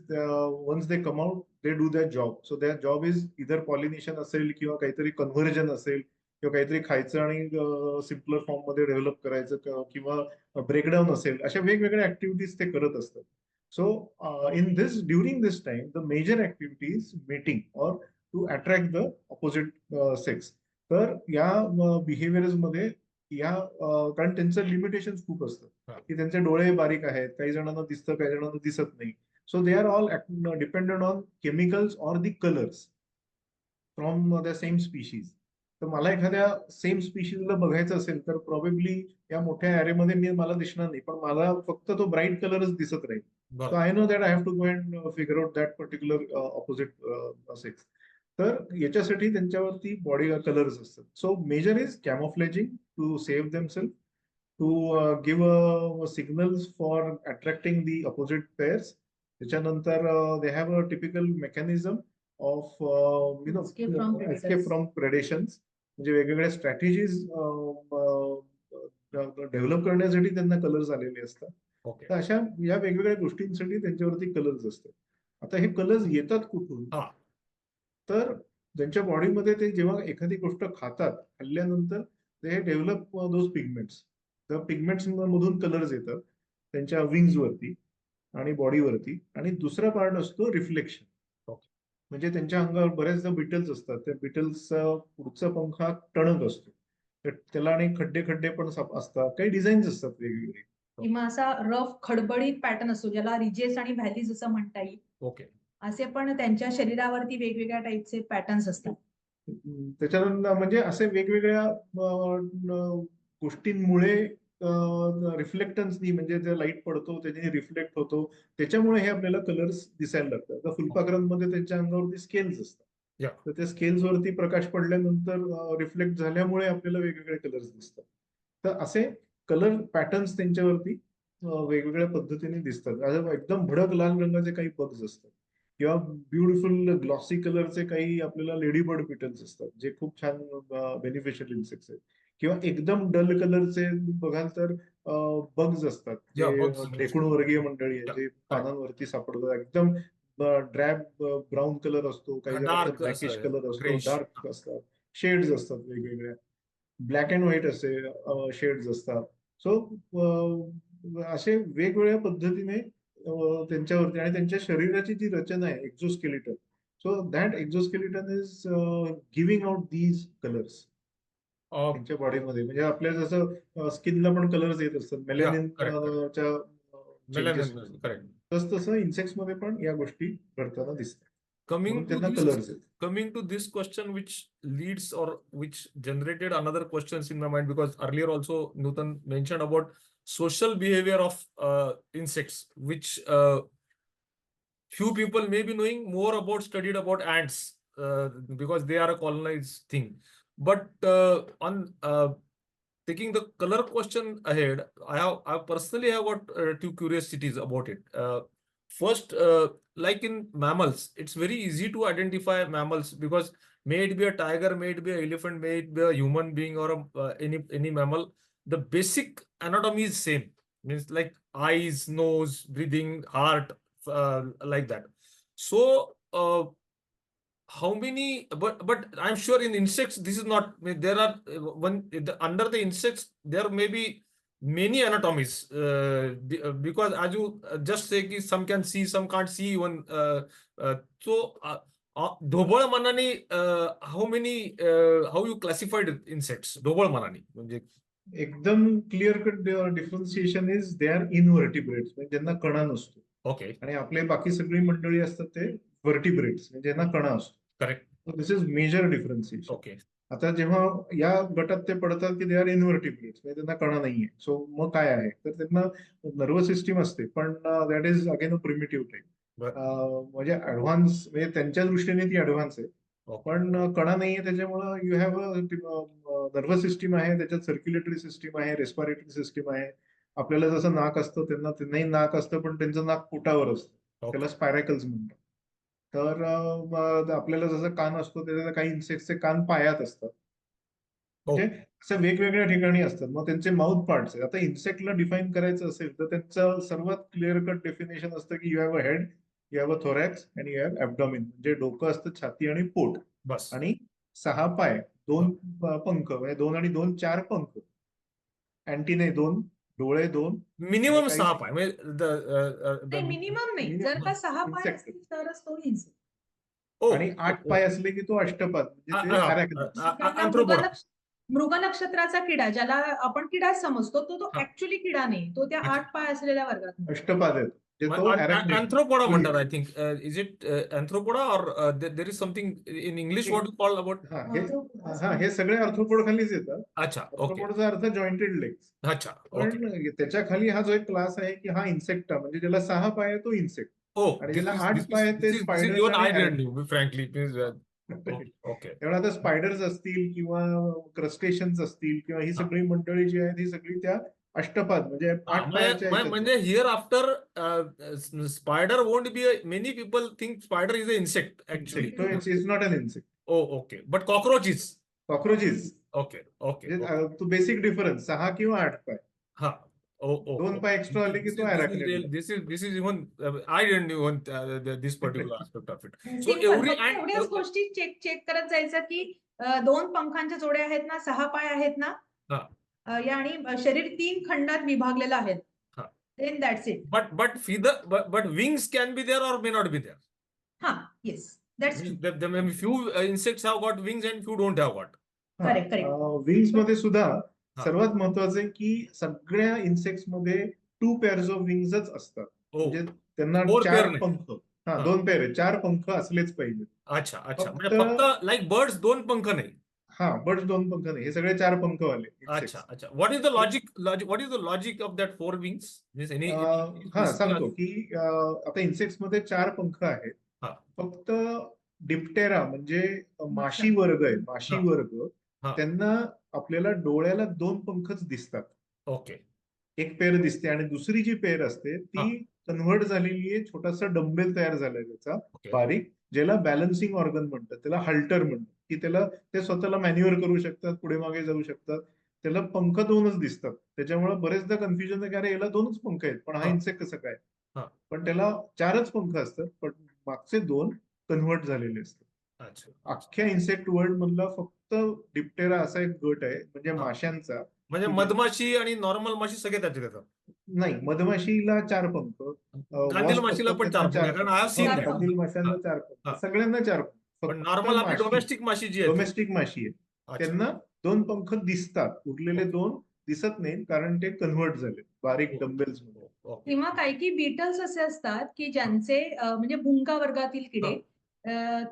once they come out, they do their job. So their job is either pollination असेल किंवा काहीतरी conversion असेल किंवा काहीतरी खायचं आणि simpler form मध्ये develop करायचं किंवा ब्रेकडाऊन असेल, अशा वेगवेगळ्या ऍक्टिव्हिटीज ते करत असतात. So in this during this time the major activities meeting or to attract the opposite sex. तर या बिहेवियर्स मध्ये या कारण त्यांचं लिमिटेशन खूप असतं की त्यांचे डोळे बारीक आहेत, काही जणांना दिसतं, काही जणांना दिसत नाही. So they are all dependent on chemicals or the colours from the same species. तर मला एखाद्या सेम स्पीशीजला बघायचं असेल तर प्रॉबेबली या मोठ्या ॲरेमध्ये मला दिसणार नाही, पण मला फक्त तो ब्राईट कलरच दिसत राहील. So I know that I have to go and figure out that particular opposite sex. तर याच्यासाठी त्यांच्यावरती बॉडी कलर्स असतात. So major is camouflaging to save themselves, to give signals for attracting the opposite pairs. त्याच्यानंतर they have a typical mechanism of escape from predations. म्हणजे वेगवेगळ्या strategies develop करण्यासाठी त्यांना colours आलेले असतात. तर अशा या वेगवेगळ्या गोष्टींसाठी त्यांच्यावरती कलर्स असतात. आता हे कलर्स येतात कुठून? तर ज्यांच्या बॉडीमध्ये ते जेव्हा एखादी गोष्ट खाल्ल्यानंतर ते डेव्हलप दोज पिगमेंट्स. त्या पिगमेंट्स मधून कलर्स येतात त्यांच्या विंग्स वरती आणि बॉडीवरती. आणि दुसरा पार्ट असतो रिफ्लेक्शन. म्हणजे त्यांच्या अंगावर बऱ्याचदा बिटल्स असतात, त्या बिटल्सचा पुढचा पंख हा टणक असतो, त्याला आणि खड्डे खड्डे पण असतात, काही डिझाईन्स असतात वेगवेगळे. किंवा असा रफ खडबडीत पॅटर्न असतो ज्याला रिजेस आणि व्हॅलीज असं म्हणता येईल. ओके. असे पण त्यांच्या शरीरावरती वेगवेगळ्या टाईपचे पॅटर्न्स असतात. त्याच्यानंतर म्हणजे असे वेगवेगळ्या गोष्टींमुळे रिफ्लेक्टन्सनी, म्हणजे जे लाईट पडतो त्याच्याने रिफ्लेक्ट होतो, त्याच्यामुळे हे आपल्याला कलर्स दिसायला लागतात. आता फुलपाखरांमध्ये त्यांच्या अंगावरती स्केल्स असतात, Yeah. तर त्या स्केल्स वरती प्रकाश पडल्यानंतर रिफ्लेक्ट झाल्यामुळे आपल्याला वेगवेगळे कलर्स दिसतात. तर असे कलर पॅटर्न्स त्यांच्यावरती वेगवेगळ्या पद्धतीने दिसतात. आता एकदम भडक लाल रंगाचे काही बग्स असतात किंवा ब्युटिफुल ग्लॉसी कलरचे काही आपल्याला लेडीबर्ड बिटल्स असतात, जे खूप छान बेनिफिशियल इन्सेक्ट्स आहेत. किंवा एकदम डल कलरचे बघाल तर बग्स असतात, Yeah, जे bugs. ढेकुण वर्गीय मंडळी आहेत, Yeah, जे पानांवरती सापडतात. एकदम ड्रॅब ब्राऊन कलर असतो, काही जणांचा Dark ब्लॅकिश असं, कलर असतो, grayish. डार्क असतात, शेड्स असतात वेगवेगळ्या, ब्लॅक अँड व्हाईट असे शेड्स असतात. सो असे वेगवेगळ्या पद्धतीने त्यांच्यावरती, आणि त्यांच्या शरीराची जी रचना आहे exoskeleton, so that exoskeleton is giving out these colours Uh, त्यांच्या बॉडीमध्ये. म्हणजे आपल्या जसं स्किनला पण कलर्स येत असतात मेलॅनिन correct. च्या चेंजेस, Melanin, correct. तसं इन्सेक्ट्स मध्ये पण या गोष्टी घडताना दिसतात, Coming म्हणून to त्यांना this, कलर्स आहेत. coming to this question, which leads or which generated another questions in my mind, because earlier also Nutan mentioned about social behavior of insects, which few people may be knowing more about, studied about ants, because they are a colonized thing. But on taking the color question ahead, I personally have got two curiosities about it. First, like in mammals, it's very easy to identify mammals, because may it be a tiger, may it be an elephant, may it be a human being, or any mammal, the basic anatomy is same. Means like eyes, nose, breathing, heart, like that. So how many? But I'm sure in insects this is not. I mean, there are under the insects there may be many anatomies, because as you just say ki some can see, some can't see even. So ढोबळ मनाने how many how you classified insects ढोबळ मनाने म्हणजे एकदम clear cut differentiation is they are invertebrates, म्हणजे ज्यांना कणा नसतो. Okay. आणि आपले बाकी सगळी मंडळी असतात ते व्हर्टिब्रेट्स, म्हणजे ज्यांना कणा असतो. Correct. This is major differentiation. Okay. आता जेव्हा या गटात ते पडतात की दे आर इनव्हर्टिब्रेट्स, म्हणजे त्यांना कणा नाहीये, सो मग काय आहे तर त्यांना नर्वस सिस्टीम असते, पण that is again a primitive type. म्हणजे ऍडव्हान्स, म्हणजे त्यांच्या दृष्टीने ती ऍडव्हान्स आहे, पण कणा नाहीये, त्याच्यामुळे यू हॅव नर्वस सिस्टीम आहे, त्याच्यात सर्क्युलेटरी सिस्टीम आहे, रेस्पिरेटरी सिस्टीम आहे. आपल्याला जसं नाक असतं त्यांनाही नाक असतं, पण त्यांचं नाक पोटावर असतं, त्याला स्पायरॅकल्स म्हणतात. तर आपल्याला जसं कान असतो, त्याच्या काही इन्सेक्टचे कान पायात असतात, म्हणजे असं वेगवेगळ्या ठिकाणी असतात. मग त्यांचे माउथ पार्ट्स आहेत. आता इन्सेक्टला डिफाईन करायचं असेल तर त्यांचं सर्वात क्लिअर कट डेफिनेशन असतं की you have a head, you have a thorax and you have ॲब्डॉमिन. म्हणजे डोकं असतं, छाती आणि पोट, बस. आणि 6 पाय, 2 पंख, म्हणजे 2 आणि 2 4 पंख, अँटीने 2, डोळे 2, मिनिमम 6 पाय म्हणजे मिनिमम नाही, जर का 6 पाय insect. असतील तरच तो इन्सेक्ट. आणि 8 पाय असले की तो अष्टपाद, म्हणजे ते arachnids. अँथ्रोपोडा. मृग नक्षत्राचा किडा, ज्याला आपण किडा समजतो, तो ऍक्च्युली किडा नाही, तो त्या 8 पाय असलेल्या वर्गात अष्टपाद आहे, म्हणजे तो arachnid. अँथ्रोपोडा म्हणतात, I think. Is it Arthropoda or there is something in English what called about? हे सगळे अर्थ्रोपोड खालीच येतात. अच्छा. ओके. अर्थ्रोपोडचा अर्थ जॉईंटेड लेग्स. अच्छा. पण त्याच्या खाली हा जो एक क्लास आहे की हा इन्सेक्टा, म्हणजे ज्याला 6 पाय आहे तो इन्सेक्ट, आणि ज्याला 8 पाय आहेत ते स्पायडर्स आणि फ्रँकली. ओके. तेव्हा आता स्पायडर्स असतील किंवा क्रस्टेशन्स असतील किंवा ही सगळी मंडळी जी आहेत ही सगळी त्या अष्टपाद, म्हणजे 8 पायाच्या. म्हणजे here after spider won't be, many people think spider is a insect actually. It's not an insect. Okay. But cockroach is. Cockroaches. Okay. Okay. तो बेसिक डिफरन्स 6 किंवा 8 पाय. हा. दोन पाय एक्स्ट्रा आले की तो arachnid. This is even I didn't even this particular aspect of it. So simple every फक्त एवढ्याच गोष्टी चेक करत जायचं की 2 पंखांच्या जोड्या आहेत ना, 6 पाय आहेत ना, हा. या आणि शरीर 3 खंडात विभागलेलं आहे. हा. Then that's it. but wings can be there or may not be there. हा, yes, that's true. Few insects have got wings and few don't have got. Correct. Wings मध्ये सुद्धा हा. सर्वात महत्वाचं आहे की सगळ्या इन्सेक्ट्स मध्ये 2 pairs ऑफ विंग्सच असतात. म्हणजे त्यांना 4 pair 4 नाही. पंख, हा. 2 पेअर आहे, 4 पंख असलेच पाहिजे. अच्छा म्हणजे फक्त लाईक बर्ड्स 2 पंख नाही. हा, बर्ड्स 2 पंख नाही, हे सगळे 4 पंख वाले insects. अच्छा what is the logic of that 4 wings? हा, सांगतो की आता इन्सेक्ट्स मध्ये 4 पंख आहेत. हा. फक्त डिप्टेरा म्हणजे माशी वर्ग आहे, माशी हा. वर्ग, हा. त्यांना आपल्याला डोळ्याला 2 पंखच दिसतात. ओके. एक पेअर दिसते आणि दुसरी जी पेअर असते ती कन्व्हर्ट झालेली आहे, छोटासा डंबेल तयार झालाय त्याचा ओके. बारीक, ज्याला बॅलन्सिंग ऑर्गन म्हणतात, त्याला हल्टर म्हणतात, की त्याला ते स्वतःला मॅन्युअर करू शकतात, पुढे मागे जाऊ शकतात. त्याला पंख 2च दिसतात. त्याच्यामुळे बरेचदा कन्फ्युजन आहे की अरे याला 2च पंख आहेत, पण हा हा. इन्सेक्ट कसं काय? हा. पण त्याला 4च पंख असतात, पण मागचे 2 कन्व्हर्ट झालेले असतात. अच्छा. अख्ख्या इन्सेक्ट वर्ल्ड मधला फक्त डिप्टेरा असा एक गट आहे, म्हणजे हा. माशांचा. म्हणजे मधमाशी आणि नॉर्मल माशी सगळे त्याच्यात येतात. नाही, मधमाशीला 4 पंख, गांधील wasp माशीला असतात पण त्यांना 4 पंख, कारण आय हॅव सीन चार दॅट. पंख. कंदील माशांना 4 हा. पंख, सगळ्यांना 4 पंख. पण नॉर्मल आपली डोमेस्टिक माशी जी आहे डोमेस्टिक माशी आहे, अच्छा. त्यांना 2 पंख दिसतात, उरलेले 2 दिसत नाहीत, कारण ते कन्व्हर्ट झाले बारीक डंबेल्स मध्ये. ओके. किंवा काही बीटल्स असे असतात की ज्यांचे म्हणजे भुंगा वर्गातील किडे,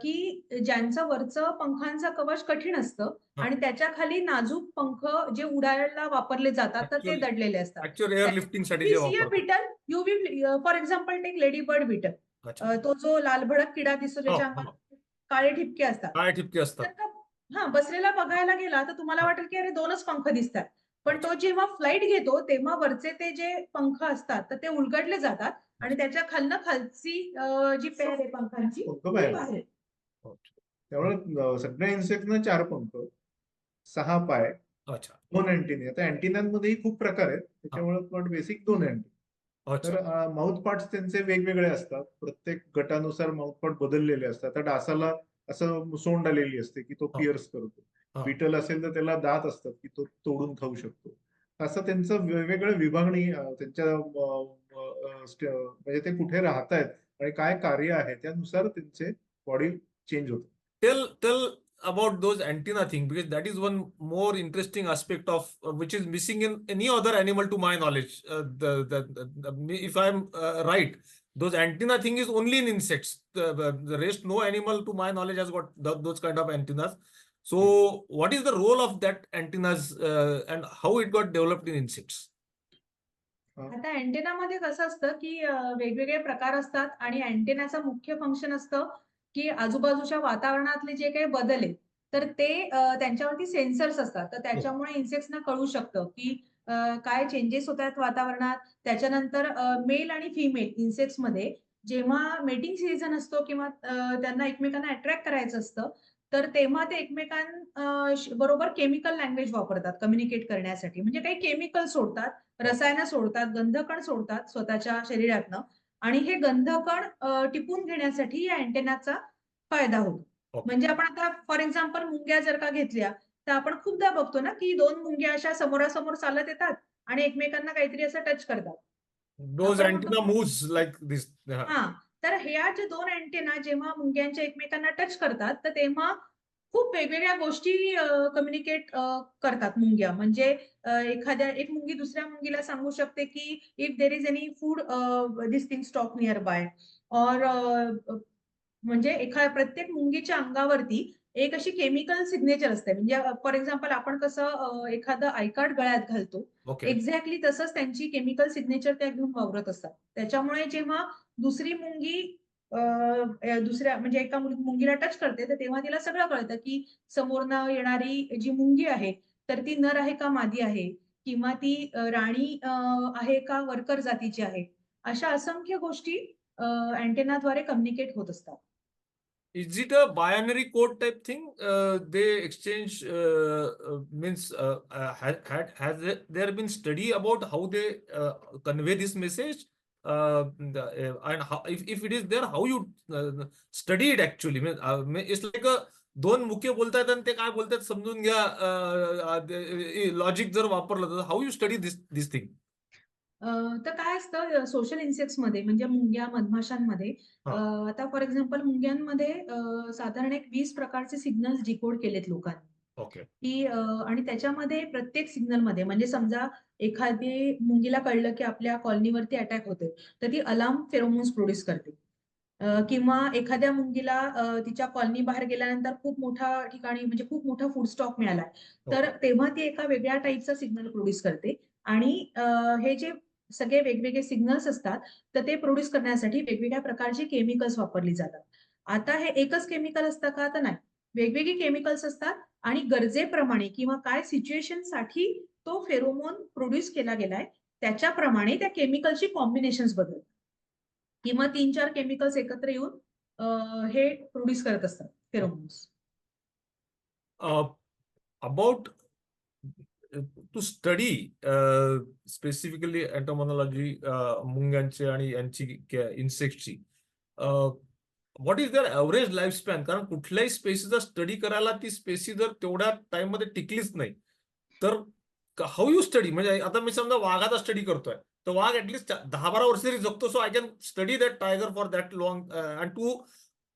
की ज्यांचं वरचं पंखांचं कवच कठीण असतं हा. आणि त्याच्या खाली नाजूक पंख जे उडायला वापरले जातात तर ते Actually- दडलेले असतात. ऍक्च्युअली एअर लिफ्टिंग साठी जे वापरतात. Beetle you will for example take ladybird beetle. अच्छा. तो जो लाल भडक किडा दिसतो ज्याच्या हो, हो. अंगात काळे ठिपके असतात, काय ठिपके असतात. तर हा बसलेला बघायला गेला तर तुम्हाला वाटेल की अरे 2च पंख दिसतात, पण तो जेव्हा फ्लाईट घेतो तेव्हा वरचे ते जे पंख असतात तर ते उलगडले जातात आणि त्याच्या खालची जी पेअर आहे पंखांची पंख ती बाहेर. बाहेर. त्यामुळे सगळ्या इन्सेक्टना 4 पंख, 6 पाय, अच्छा. 2 अँटिने. आता अँटिनांमध्येही खूप प्रकार आहेत, त्याच्यामुळे पण बेसिक 2 अँटिने. अच्छा. तर माउथ पार्ट्स त्यांचे वेगवेगळे असतात, प्रत्येक गटानुसार माउथ पार्ट बदललेले असतात. तर डासाला असं सोंड आलेली असते की तो पिअर्स करतो. हा. बीटल असेल तर त्याला दात असतात की तो तोडून खाऊ शकतो. असं त्यांचं वेगवेगळं विभागणी त्यांच्या म्हणजे ते कुठे राहतायत आणि काय कार्य आहे त्यानुसार त्यांचे बॉडी चेंज होते. Tell about those antenna thing, because that is one more interesting aspect of which is missing in any other animal to my knowledge. If I'm right, those antenna thing is only in insects. The rest, no animal to my knowledge has got those kind of antennas. So what is the role of that antennas and how it got developed in insects? आता अँटेनामध्ये कसं असतं की वेगवेगळे प्रकार असतात आणि अँटेनाचं मुख्य function असतं की आजूबाजूच्या वातावरणातले जे काही बदल आहेत तर ते त्यांच्यावरती सेन्सर्स असतात, तर त्याच्यामुळे इन्सेक्ट्सना कळू शकतं की काय चेंजेस होत आहेत वातावरणात. त्याच्यानंतर मेल आणि फिमेल इन्सेक्ट्समध्ये जेव्हा मेटिंग सीझन असतो किंवा त्यांना एकमेकांना अट्रॅक्ट करायचं असतं तर तेव्हा ते बरोबर केमिकल लँग्वेज वापरतात कम्युनिकेट करण्यासाठी. म्हणजे काही केमिकल सोडतात, रसायनं सोडतात, गंधकण सोडतात स्वतःच्या शरीरातनं आणि हे गंधकण टिपून घेण्यासाठी या अँटेनाचा फायदा होतो. Okay. म्हणजे आपण आता फॉर एक्झाम्पल मुंग्या जर का घेतल्या तर आपण खूपदा बघतो ना की 2 मुंग्या अशा समोरासमोर चालत येतात आणि एकमेकांना काहीतरी असं टच करतात. Those आपण antenna moves like this. हा, तर ह्या जे 2 अँटेना जेव्हा मुंग्यांच्या एकमेकांना टच करतात तर तेव्हा खूप वेगवेगळ्या गोष्टी कम्युनिकेट करतात मुंग्या. म्हणजे एक मुंगी दुसऱ्या मुंगीला सांगू शकते की if there is any food this thing stock near by, और म्हणजे प्रत्येक मुंगीच्या अंगावरती एक अशी केमिकल सिग्नेचर असते. म्हणजे फॉर एक्झाम्पल आपण कसं एखादं आय कार्ड गळ्यात घालतो, Okay. एक्झॅक्टली तसंच त्यांची केमिकल सिग्नेचर त्या घेऊन वावरत असतात. त्याच्यामुळे जेव्हा दुसरी मुंगी दुसऱ्या म्हणजे एका मुंगीला टच करते तर तेव्हा तिला सगळं कळतं की समोरनं येणारी जी मुंगी आहे तर ती नर आहे का मादी आहे, किंवा ती राणी आहे का वर्कर जातीची आहे. अशा असंख्य गोष्टी अँटेनाद्वारे कम्युनिकेट होत असतात. Is it a binary code type thing? They exchange means has there been study about how they convey this message? And how, if it is there, how you study it actually? It's like a दोन मुखे बोलतायत आणि ते काय बोलतात समजून घ्या logic जर वापरलं तर how you study this thing? तर काय असतं सोशल इन्सेक्ट्स मध्ये म्हणजे मुंग्या मधमाशांमध्ये आता फॉर एक्झाम्पल मुंग्यांमध्ये साधारण एक 20 प्रकारचे सिग्नल्स डिकोड केलेत लोकांनी ओके की आणि त्याच्यामध्ये प्रत्येक सिग्नल मध्ये म्हणजे समजा एखादी मुंगीला कळलं की आपल्या कॉलनीवरती अटॅक होते तर ती अलार्म फेरोमोन्स प्रोड्यूस करते किंवा एखाद्या मुंगीला तिच्या कॉलनी बाहेर गेल्यानंतर खूप मोठ्या ठिकाणी म्हणजे खूप मोठा फूड स्टॉक मिळालाय तर तेव्हा ती एका वेगळ्या टाईपचा सिग्नल प्रोड्यूस करते आणि हे जे सगळे वेगवेगळे सिग्नल्स असतात तर ते प्रोड्यूस करण्यासाठी वेगवेगळ्या प्रकारची केमिकल्स वापरली जातात. आता हे एकच केमिकल असतं का तर नाही, वेगवेगळी केमिकल्स असतात आणि गरजेप्रमाणे किंवा काय सिच्युएशन साठी तो फेरोमोन प्रोड्यूस केला गेलाय त्याच्याप्रमाणे त्या केमिकलची कॉम्बिनेशन्स बदलतात किंवा 3-4 केमिकल्स एकत्र येऊन हे प्रोड्यूस करत असतात pheromones. About to study specifically entomology मुंग्यांचे आणि यांची इन्सेक्टची what is their average life span? कारण कुठल्याही स्पेसीचा स्टडी करायला ती स्पेसी जर तेवढ्या टाइम मध्ये टिकलीच नाही तर हाऊ यू स्टडी? म्हणजे आता मी समजा वाघाचा स्टडी करतोय तर वाघ ऍटलीस्ट 10-12 वर्ष तरी जगतो. So I can study that tiger for that long and to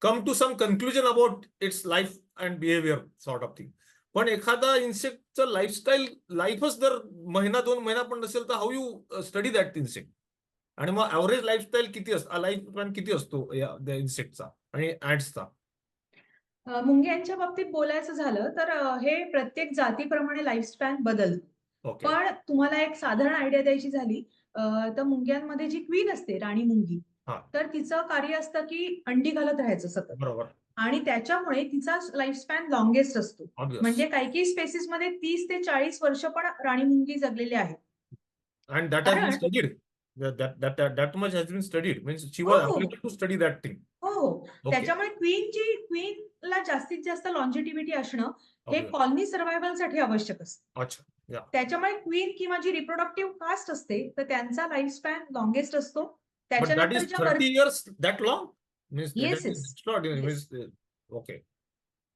come to some conclusion about its life and behaviour sort of thing. पण एखादा इन्सेक्टचं लाईफस्टाईल लाईफच जर 1-2 महिना पण नसेल तर how you study that insect? आणि मग ॲव्हरेज लाईफस्टाईल किती असतो, लाईफ स्पॅन किती असतो या इन्सेक्टचा आणि ऍड्सचा? मुंग्यांच्या बाबतीत बोलायचं झालं तर हे प्रत्येक जातीप्रमाणे लाईफ स्पॅन बदलतो. ओके पण तुम्हाला एक साधारण आयडिया द्यायची झाली तर मुंग्यांमध्ये जी क्वीन असते राणी मुंगी हा. तर तिचं कार्य असतं की अंडी घालत राहायचं सतत बरोबर आणि त्याच्यामुळे तिचा लाईफ स्पॅन लॉंगेस्ट असतो. Obvious. म्हणजे काही स्पेसिस मध्ये 30 ते 40 वर्ष पण राणी मुंगी जगलेले आहेत. And that has been कारण- studied. That much has been studied. Means she हो, was हो. able to study that thing. हो Okay. त्याच्यामुळे क्वीनला जास्तीत जास्त लॉन्जिटिव्हिटी असणं हे Okay. कॉलनी सर्व्हायव्हल साठी आवश्यक असतं. अच्छा. Yeah. त्याच्यामुळे क्वीन किंवा जी रिप्रोडक्टिव्ह कास्ट असते तर त्यांचा लाईफ स्पॅन लॉंगेस्ट असतो. But that is त्याच्यानंतर 30 years that long? Means Yes, that is yes. extraordinary. Yes. Means, okay.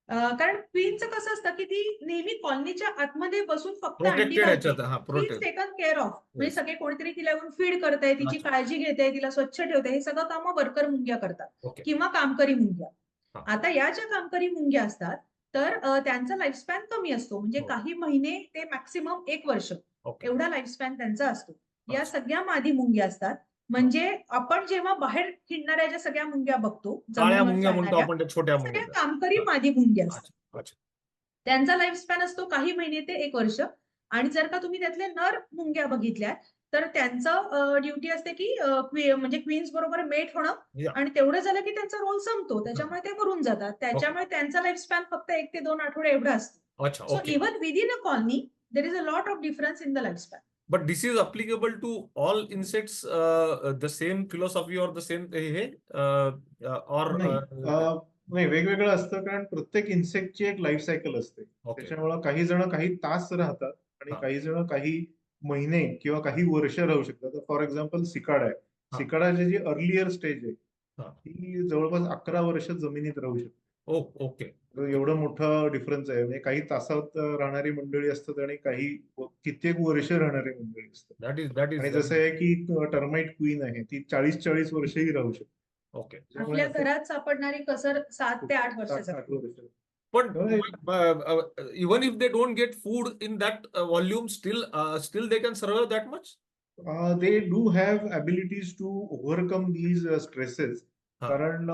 कारण क्वीनचं कसं असतं की ती नेहमी कॉलनीच्या आतमध्ये बसून फक्त अंडी Protected घालते. याच्यात हा प्रोटेक्ट. टेकन केअर ऑफ म्हणजे Yes. सगळे कोणीतरी तिला येऊन फीड करताय, तिची अच्छा. काळजी घेते, तिला स्वच्छ ठेवते, हे सगळं कामं वर्कर मुंग्या करतात ओके. किंवा कामकरी मुंग्या. हा. आता या ज्या कामकरी मुंग्या असतात तर त्यांचा लाईफ स्पॅन कमी असतो म्हणजे हो. काही महिने ते मॅक्सिमम 1 वर्ष ओके. एवढा लाईफ स्पॅन त्यांचा असतो. या अच्छा. सगळ्या मादी मुंग्या असतात. म्हणजे आपण जेव्हा बाहेर हिंडणाऱ्या ज्या सगळ्या मुंग्या बघतो काळ्या जमिनीवर मुंग्या म्हणतो चालणाऱ्या, आपण त्या छोट्या त्या सगळ्या मुंग्या. कामकरी हा. मादी मुंग्या असतात. अच्छा. अच्छा. त्यांचा लाईफ स्पॅन असतो काही महिने ते 1 वर्ष. आणि जर का तुम्ही त्यातले नर मुंग्या बघितल्या तर त्यांचं ड्युटी असते की म्हणजे क्वीन्स बरोबर मेट होणं Yeah. आणि तेवढं झालं की त्यांचा रोल संपतो त्याच्यामुळे ते मरून जातात. त्याच्यामुळे त्यांचा लाईफ स्पॅन फक्त 1 ते 2 आठवडे एवढा असतो. अच्छा. So okay. Even within a colony there is a lot of difference in the life span. But this is applicable to all insects, the same philosophy or the same or नाही वेगवेगळं असतं कारण प्रत्येक इन्सेक्टची एक लाईफ सायकल असते. okay. त्याच्यामुळे काही जण काही तास राहतात आणि हा. काही जण काही महिने किंवा काही वर्ष राहू शकतात. फॉर एक्झाम्पल सिकाडा आहे. हा. सिकाडाची जी अर्लियर स्टेज आहे हा. ती जवळपास 11 वर्ष जमिनीत राहू शकते. ओके. तर एवढं मोठं डिफरन्स आहे. म्हणजे काही तासात राहणारी मंडळी असतात आणि काही कित्येक वर्ष राहणारी मंडळी असतात. That is आणि जसं आहे की टर्माइट क्वीन आहे ती 40-40 वर्षही राहू शकते. okay. त्यामुळे आपल्या घरात सापडणारी कसर 7 ते 8 वर्षाचा. 7-8 वर्ष. But Right. even if they don't get food in that volume, still they can survive that much. They do have abilities to overcome these stresses. हा. कारण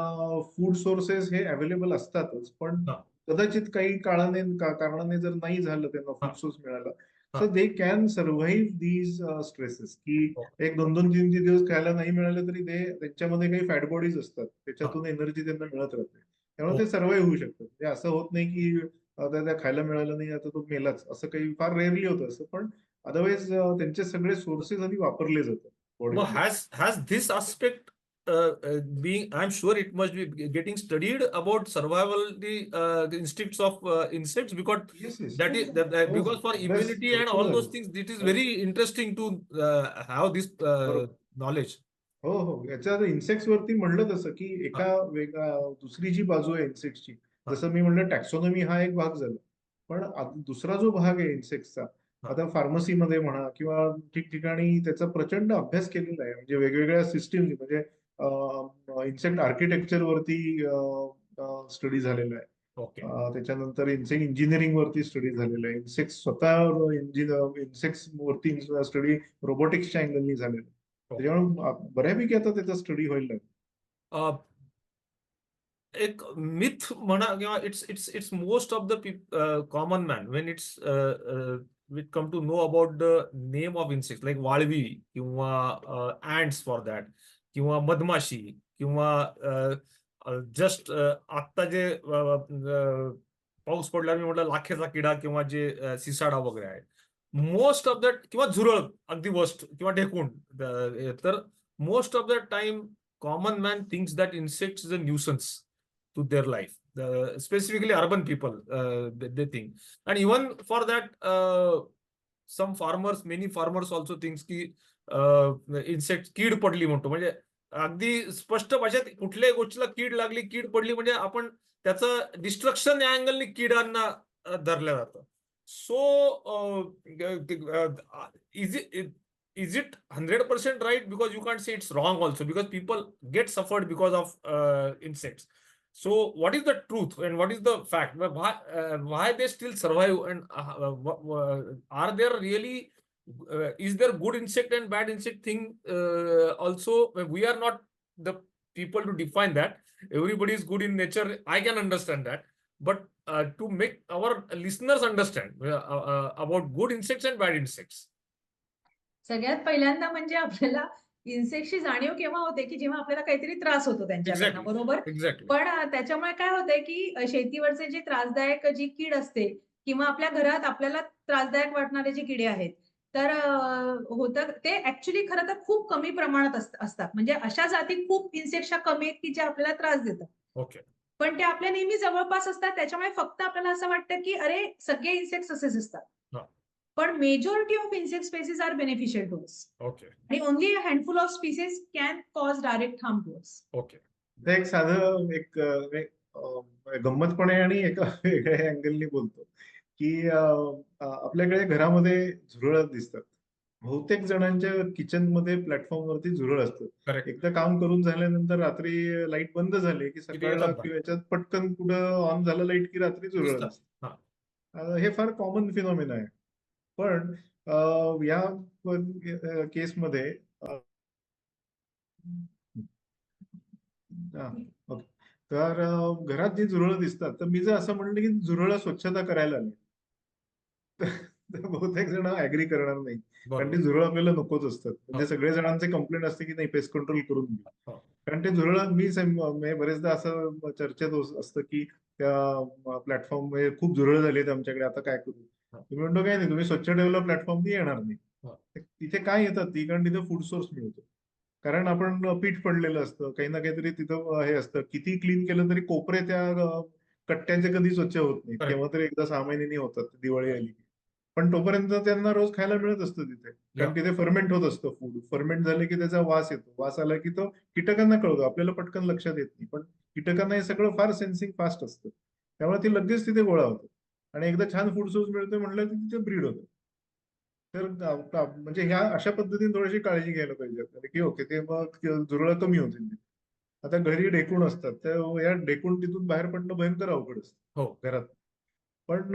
फूड सोर्सेस हे अवेलेबल असतातच पण हा. कदाचित काही कारणाने जर नाही झालं त्यांना हा. फूड सोर्स मिळाला हा. तर they can survive these stresses की Okay. 1-2-3 दिवस खायला नाही मिळालं तरी त्यांच्यामध्ये काही फॅट बॉडीज असतात त्याच्यातून एनर्जी त्यांना मिळत राहते त्यामुळे ते सर्व्हाइव्ह होऊ शकतात. म्हणजे असं होत नाही की त्या खायला मिळालं नाही आता तो मेलाच असं काही फार रेअरली होतं असं पण अदरवाईज त्यांचे सगळे सोर्सेस आधी वापरले जातात But बॉडीमध्ये. has this aspect being, I'm sure it must be getting studied about survival, the instincts of insects, because Yes, yes. that is because for अभ्यास immunity and भरपूर all झाले. those things, it is very interesting to have this knowledge. हो हो, याच्यात insects वरती म्हणलं तसं की एका वेगळ्या दुसरी जी बाजू आहे इन्सेक्ट्सची, जसं मी म्हणलं टॅक्सॉनॉमी हा एक भाग झाला, पण दुसरा जो भाग आहे इन्सेक्ट्सचा, आता फार्मसीमध्ये म्हणा किंवा ठिकठिकाणी त्याचा प्रचंड अभ्यास केलेला आहे, म्हणजे वेगवेगळ्या सिस्टीम, म्हणजे इन्सेक्ट आर्किटेक्चर वरती स्टडी झालेला आहे. ओके. त्याच्यानंतर इन्सेक्ट इंजिनिअरिंग वरती स्टडी झालेला आहे, इन्सेक्ट स्वतः इन्सेक्ट्स वरती स्टडी रोबोटिक्सच्या अँगलनी झालेला आहे. त्याच्यामुळे बऱ्यापैकी आता त्याचा स्टडी व्हायला लागला. एक मिथ म्हणा किंवा it's most of the common man when it's we come to know about the name of insects like वाळवी किंवा ants for that किंवा मधमाशी किंवा जस्ट आत्ता जे पाऊस पडल्यावर मी म्हटलं लाखेचा किडा किंवा जे सिसाडा वगैरे आहे, मोस्ट ऑफ दॅट, किंवा झुरळ अगदी वर्स्ट, किंवा ढेकूण, तर most of the time common man thinks that insects is a nuisance to their life. Specifically urban people, they think. And even for that, some farmers, many farmers also thinks की insects कीड पडली म्हणतो, म्हणजे अगदी स्पष्ट भाषेत कुठल्याही गोष्टीला कीड लागली, कीड पडली म्हणजे आपण त्याचं डिस्ट्रक्शन या अँगलने किडांना धरलं जातं. So is it 100% right? Because you can't say it's wrong also, because people get suffered because of insects. So what is the truth and what is the fact? Why they still survive, and are there really is there good insect and bad insect thing also? We are not the people to define that. Everybody is good in nature, I can understand that, but to make our listeners understand about good insects and bad insects. सगळ्यात पहिल्यांदा म्हणजे आपल्याला इन्सेक्टची जाणीव केव्हा होते की जेव्हा आपल्याला काहीतरी त्रास होतो त्यांच्याकडनं, बरोबर. पण त्याच्यामुळे काय होतंय की शेतीवरचे जे त्रासदायक जी कीड असते किंवा आपल्या घरात आपल्याला त्रासदायक वाटणारे जे किडे आहेत, तर होतं ते ऍक्च्युली खरं तर खूप कमी प्रमाणात असतात. म्हणजे अशा जाती खूप इन्सेक्टच्या कमी आहेत की जे आपल्याला त्रास देतात. ओके. पण ते आपल्या नेहमी जवळपास असतात, त्याच्यामुळे फक्त आपल्याला असं वाटतं की अरे सगळे इन्सेक्ट्स असेच असतात. पण majority of insect species are beneficial to us. Okay. आणि only a handful of species can cause direct harm to us. Okay. एक साधं एक गंमतपणे आणि एका वेगळ्या अँगलनी बोलतो की आपल्याकडे घरामध्ये झुरळ दिसतात. बहुतेक जणांच्या किचनमध्ये प्लॅटफॉर्मवरती झुरळ असतं. एकदा काम करून झाल्यानंतर रात्री लाईट बंद झाली की सकाळला किंवा याच्यात पटकन कुठं ऑन झालं लाईट की रात्री झुरळ असतं. हे फार कॉमन फिनॉमिना आहे. पण या केसमध्ये तर घरात जी झुरळं दिसतात, तर मी जर असं म्हणलं की झुरळं स्वच्छता करायला आली, तर बहुतेक जण ऍग्री करणार नाही, कारण ती झुरळ आपल्याला नकोच असतात. म्हणजे सगळे जणांचे कंप्लेंट असते की नाही पेस्ट कंट्रोल करून घेऊ, कारण ते झुरळ मी बरेचदा असं चर्चेत असतं की त्या प्लॅटफॉर्म खूप झुरळ झाली आमच्याकडे, आता काय करू. तुम्ही म्हणतो काय नाही, तुम्ही स्वच्छ ठेवलं प्लॅटफॉर्म ती येणार नाही. तिथे काय येतात ती, कारण तिथे फूड सोर्स मिळतो. कारण आपण पीठ पडलेलं असतं, काही ना काहीतरी तिथं हे असतं. किती क्लीन केलं तरी कोपरे त्या कट्ट्यांचे कधी स्वच्छ होत नाही, तेव्हा तरी एकदा 6 महिन्यांनी होतात, दिवाळी आली. पण तोपर्यंत त्यांना रोज खायला मिळत असतं तिथे, कारण तिथे फर्मेंट होत असतं फूड. फर्मेंट झालं की त्याचा वास येतो, वास आला की तो कीटकांना कळतो, आपल्याला पटकन लक्षात येत नाही. पण कीटकांना हे सगळं फार सेन्सिंग फास्ट असतं, त्यामुळे ती लगेच तिथे गोळा होतं. आणि एकदा छान फूड सोर्स मिळतोय म्हणलं की तिथे ब्रीड होतं. तर म्हणजे ह्या अशा पद्धतीने थोडीशी काळजी घ्यायला पाहिजे आपल्याला की ओके, ते मग झुरळ कमी होतील. आता घरी ढेकूण असतात, तर या ढेकूण तिथून बाहेर पडणं भयंकर अवघड असतं घरात. पण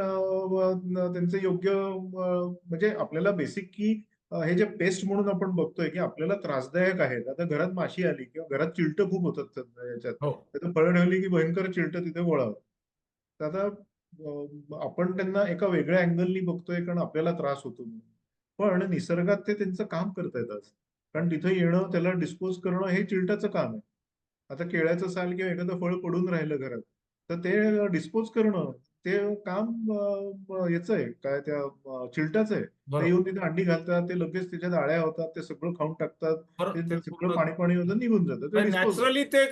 त्यांचं योग्य म्हणजे आपल्याला बेसिक की हे जे पेस्ट म्हणून आपण बघतोय की आपल्याला त्रासदायक आहेत. आता घरात माशी आली किंवा घरात चिलटं खूप होतात याच्यात, फळं ठेवली की भयंकर चिलटं तिथे गोळा होतं. तर आता आपण त्यांना एका वेगळ्या अँगलनी बघतोय कारण आपल्याला त्रास होतो, पण निसर्गात ते त्यांचं काम करतायत आज. कारण तिथे येणं, त्याला डिस्पोज करणं हे चिलटाचं काम आहे. आता केळ्याचं साल किंवा एखादं फळ पडून राहिलं घरात, तर ते डिस्पोज करणं ते काम याचं आहे काय त्या चिलटाचं आहे. ते बरोबर. येऊन तिथे अंडी घालतात, ते लगेच त्याच्यात आळ्या होतात, ते सगळं खाऊन टाकतात, बरं, ते ते सगळं पूर्ण पाणी होतं, निघून जातं, ते डिस्पोज नॅचरली ते